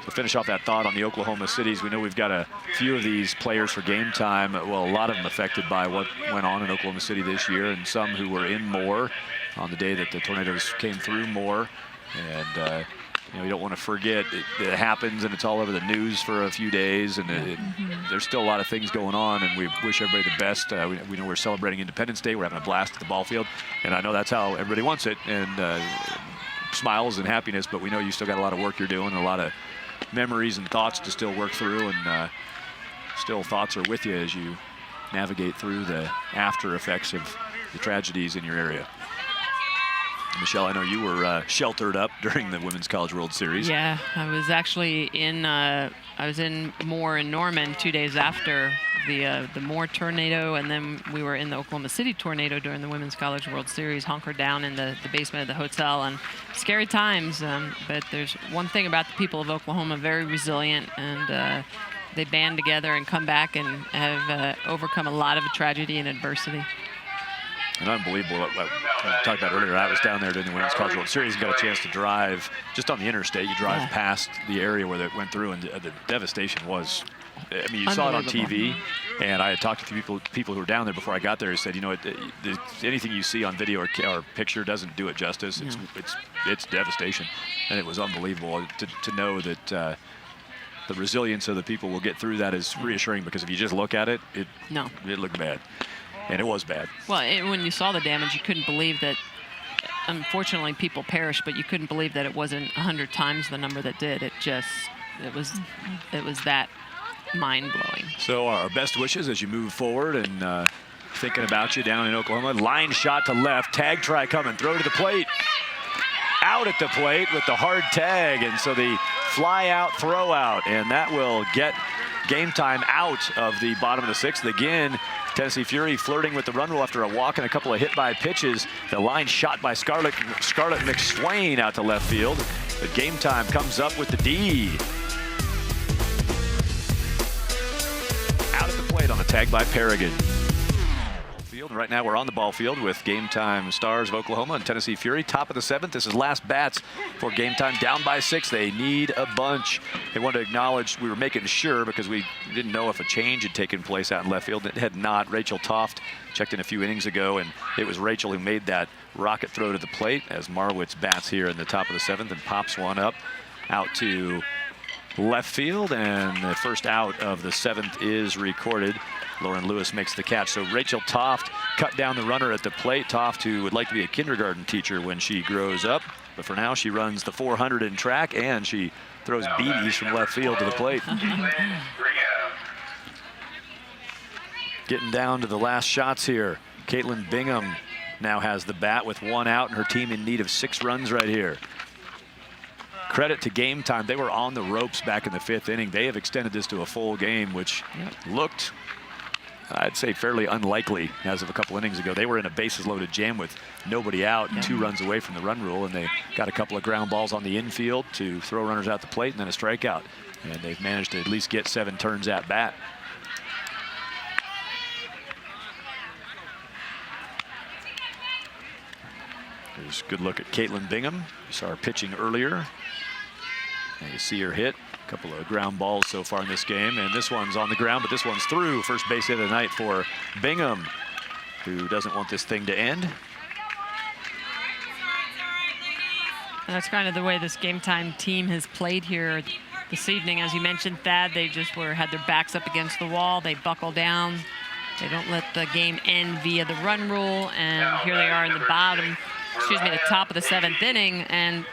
To finish off that thought on the Oklahoma cities, we know we've got a few of these players for Game Time. Well, a lot of them affected by what went on in Oklahoma City this year, and some who were in Moore on the day that the tornadoes came through Moore. And you don't want to forget it happens, and it's all over the news for a few days, and there's still a lot of things going on, and we wish everybody the best. We know we're celebrating Independence Day. We're having a blast at the ball field, and I know that's how everybody wants it, and smiles and happiness, but we know you still got a lot of work you're doing, and a lot of memories and thoughts to still work through, and still thoughts are with you as you navigate through the after effects of the tragedies in your area. Michelle, I know you were sheltered up during the Women's College World Series. Yeah, I was actually in Moore in Norman 2 days after the Moore tornado, and then we were in the Oklahoma City tornado during the Women's College World Series, hunkered down in the basement of the hotel, and scary times. But there's one thing about the people of Oklahoma, very resilient, and they band together and come back and have overcome a lot of tragedy and adversity. And unbelievable. I talked about earlier, I was down there during the Women's College World Series and got a chance to drive just on the interstate. You drive past the area where it went through, and the devastation was, I mean, you saw it on TV, and I had talked to people who were down there before I got there who said, anything you see on video or picture doesn't do it justice. It's devastation. And it was unbelievable to know that the resilience of the people will get through that is reassuring, because if you just look at it, it looked bad. And it was bad. Well, when you saw the damage, you couldn't believe that, unfortunately, people perished, but you couldn't believe that it wasn't 100 times the number that did. It was that mind-blowing. So our best wishes as you move forward, and thinking about you down in Oklahoma. Line shot to left, tag try coming, throw to the plate. Out at the plate with the hard tag, and so the fly out, throw out, and that will get Gametime out of the bottom of the sixth. Again, Tennessee Fury flirting with the run rule after a walk and a couple of hit by pitches. The line shot by Scarlett McSwain out to left field, but Gametime comes up with the D. Out at the plate on the tag by Paragon. Right now we're on the ball field with Gametime Stars of Oklahoma and Tennessee Fury. Top of the seventh. This is last bats for Gametime. Down by 6. They need a bunch. They want to acknowledge, we were making sure because we didn't know if a change had taken place out in left field. It had not. Rachel Toft checked in a few innings ago, and it was Rachel who made that rocket throw to the plate as Marwitz bats here in the top of the seventh and pops one up out to left field, and the first out of the seventh is recorded. Lauren Lewis makes the catch. So Rachel Toft cut down the runner at the plate. Toft, who would like to be a kindergarten teacher when she grows up, but for now she runs the 400 in track, and she throws BBs from left field to the plate. Getting down to the last shots here. Caitlin Bingham now has the bat with 1 out, and her team in need of 6 runs right here. Credit to Gametime. They were on the ropes back in the 5th inning. They have extended this to a full game, which looked, I'd say, fairly unlikely as of a couple innings ago. They were in a bases-loaded jam with nobody out and 2 runs away from the run rule, and they got a couple of ground balls on the infield to throw runners out the plate and then a strikeout. And they've managed to at least get 7 turns at bat. There's a good look at Caitlin Bingham. You saw her pitching earlier. And you see her hit. A couple of ground balls so far in this game, and this one's on the ground, but this one's through. First base hit of the night for Bingham, who doesn't want this thing to end. That's kind of the way this Gametime team has played here this evening. As you mentioned, Thad, they just had their backs up against the wall. They buckle down. They don't let the game end via the run rule, and here they are in the the top of the 7th inning, and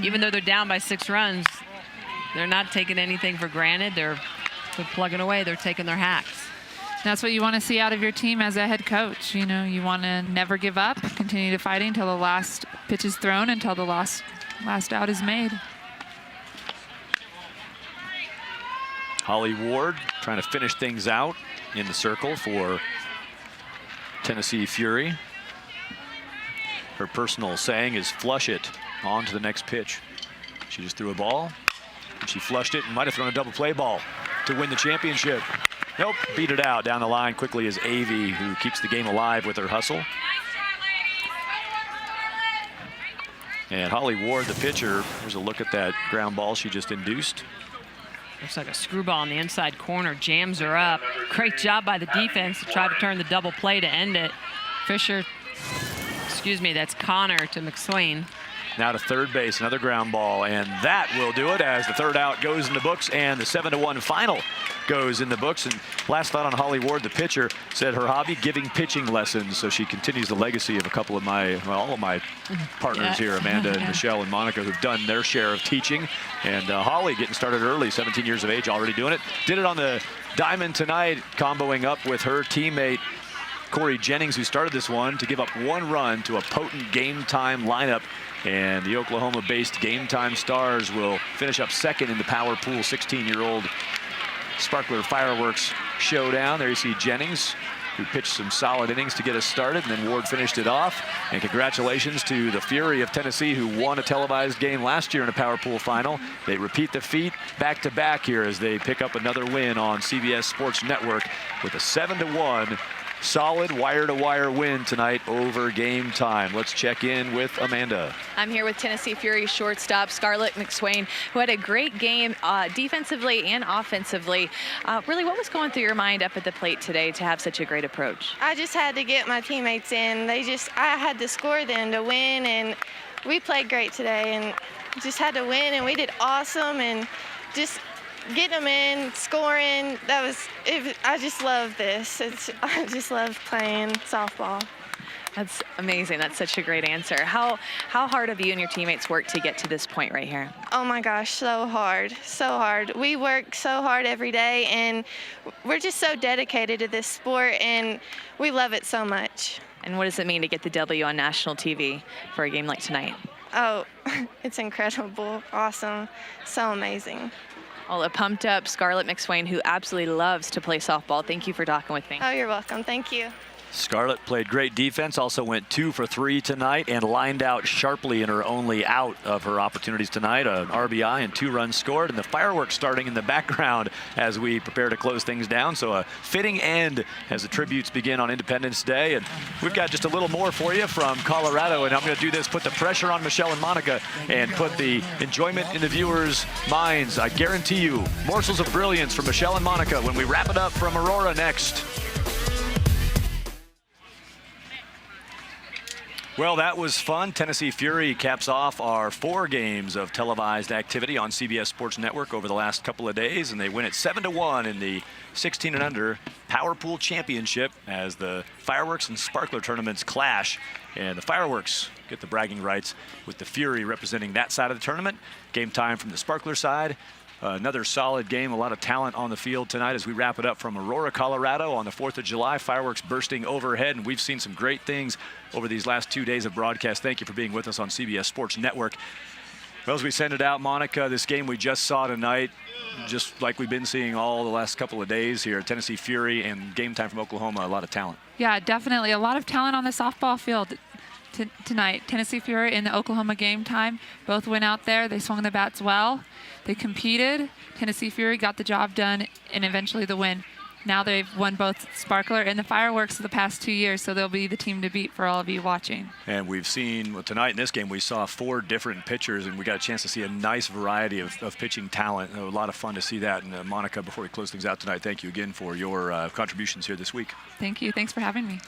even though they're down by 6 runs, they're not taking anything for granted. They're plugging away. They're taking their hacks. That's what you want to see out of your team as a head coach. You want to never give up, continue to fight until the last pitch is thrown, until the last out is made. Holly Ward trying to finish things out in the circle for Tennessee Fury. Her personal saying is flush it on to the next pitch. She just threw a ball, and she flushed it and might have thrown a double play ball to win the championship. Nope, beat it out down the line quickly as Avey, who keeps the game alive with her hustle. And Holly Ward, the pitcher, here's a look at that ground ball she just induced. Looks like a screwball in the inside corner, jams her up. Great job by the defense to try to turn the double play to end it. That's Connor to McSwain. Now to third base, another ground ball, and that will do it as the third out goes in the books and the 7-1 final goes in the books. And last thought on Holly Ward, the pitcher, said her hobby, giving pitching lessons. So she continues the legacy of a couple of my, well, all of my partners here, Amanda and Michelle and Monica, who've done their share of teaching. And Holly getting started early, 17 years of age, already doing it. Did it on the diamond tonight, comboing up with her teammate Corey Jennings, who started this one, to give up 1 run to a potent Game Time lineup. And the Oklahoma-based Game Time Stars will finish up second in the power pool 16-year-old Sparkler Fireworks showdown. There you see Jennings, who pitched some solid innings to get us started, and then Ward finished it off. And congratulations to the Fury of Tennessee, who won a televised game last year in a power pool final. They repeat the feat back-to-back here as they pick up another win on CBS Sports Network with a 7-1 solid wire-to-wire win tonight over Game Time. Let's check in with Amanda. I'm here with Tennessee Fury shortstop Scarlett McSwain, who had a great game defensively and offensively. Really, what was going through your mind up at the plate today to have such a great approach? I just had to get my teammates in. I had to score them to win, and we played great today and just had to win, and we did awesome, and just getting them in, scoring, I just love this. I just love playing softball. That's amazing. That's such a great answer. How hard have you and your teammates worked to get to this point right here? Oh my gosh, so hard, so hard. We work so hard every day, and we're just so dedicated to this sport, and we love it so much. And what does it mean to get the W on national TV for a game like tonight? Oh, it's incredible, awesome, so amazing. Well, a pumped up Scarlett McSwain, who absolutely loves to play softball. Thank you for talking with me. Oh, you're welcome. Thank you. Scarlett played great defense, also went 2 for 3 tonight and lined out sharply in her only out of her opportunities tonight. An RBI and 2 runs scored, and the fireworks starting in the background as we prepare to close things down. So a fitting end as the tributes begin on Independence Day. And we've got just a little more for you from Colorado, and I'm going to do this, put the pressure on Michelle and Monica and put the enjoyment in the viewers' minds. I guarantee you morsels of brilliance from Michelle and Monica when we wrap it up from Aurora next. Well, that was fun. Tennessee Fury caps off our 4 games of televised activity on CBS Sports Network over the last couple of days, and they win it 7-1 in the 16 and under Power Pool Championship as the Fireworks and Sparkler tournaments clash. And the Fireworks get the bragging rights with the Fury representing that side of the tournament. Game Time from the Sparkler side. Another solid game, a lot of talent on the field tonight as we wrap it up from Aurora, Colorado on the 4th of July. Fireworks bursting overhead, and we've seen some great things over these last 2 days of broadcast. Thank you for being with us on CBS Sports Network. Well, as we send it out, Monica, this game we just saw tonight, just like we've been seeing all the last couple of days here, Tennessee Fury and Game Time from Oklahoma, a lot of talent. Yeah, definitely. A lot of talent on the softball field tonight. Tennessee Fury and the Oklahoma Game Time both went out there. They swung the bats well. They competed. Tennessee Fury got the job done and eventually the win. Now they've won both Sparkler and the Fireworks the past 2 years, so they'll be the team to beat for all of you watching. And we've seen, well, tonight in this game, we saw 4 different pitchers, and we got a chance to see a nice variety of pitching talent. A lot of fun to see that. And Monica, before we close things out tonight, thank you again for your contributions here this week. Thank you. Thanks for having me.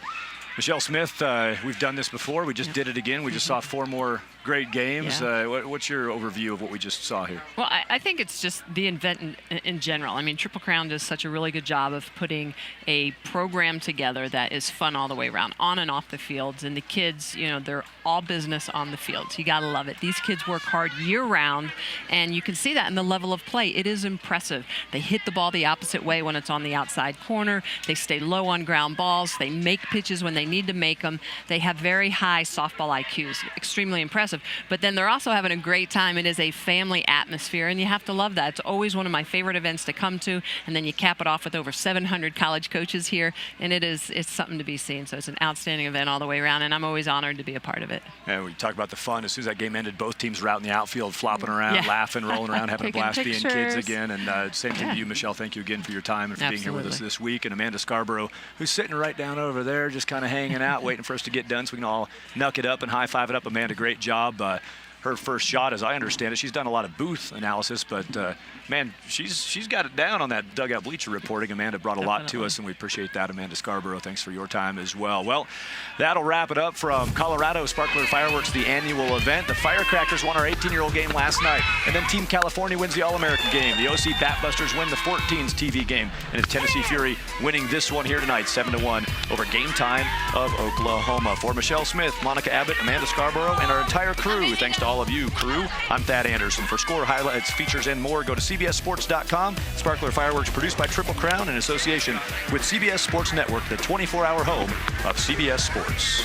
Michelle Smith, we've done this before. We just did it again. We just saw 4 more great games. Yeah. What's your overview of what we just saw here? Well, I think it's just the event in general. I mean, Triple Crown does such a really good job of putting a program together that is fun all the way around, on and off the fields. And the kids, you know, they're all business on the fields. You got to love it. These kids work hard year-round, and you can see that in the level of play. It is impressive. They hit the ball the opposite way when it's on the outside corner. They stay low on ground balls. They make pitches when they need to make them. They have very high softball IQs. Extremely impressive. But then they're also having a great time. It is a family atmosphere, and you have to love that. It's always one of my favorite events to come to, and then you cap it off with over 700 college coaches here, and it's something to be seen. So it's an outstanding event all the way around, and I'm always honored to be a part of it. And we talk about the fun. As soon as that game ended, both teams were out in the outfield flopping around, laughing, rolling around, having a blast being kids again. And same thing to you, Michelle. Thank you again for your time and for being here with us this week. And Amanda Scarborough, who's sitting right down over there, just kind of hanging out, waiting for us to get done so we can all knuck it up and high-five it up. Amanda, great job. her first shot, as I understand it. She's done a lot of booth analysis, but man, she's got it down on that dugout bleacher reporting. Amanda brought a lot to us, and we appreciate that. Amanda Scarborough, thanks for your time as well. Well, that'll wrap it up from Colorado Sparkler Fireworks, the annual event. The Firecrackers won our 18-year-old game last night, and then Team California wins the All-American game. The OC Batbusters win the 14s TV game, and it's Tennessee Fury winning this one here tonight, 7-1 over Gametime of Oklahoma. For Michelle Smith, Monica Abbott, Amanda Scarborough, and our entire crew, thanks to all of you, crew, I'm Thad Anderson. For score, highlights, features, and more, go to CBSSports.com. Sparkler Fireworks produced by Triple Crown in association with CBS Sports Network, the 24-hour home of CBS Sports.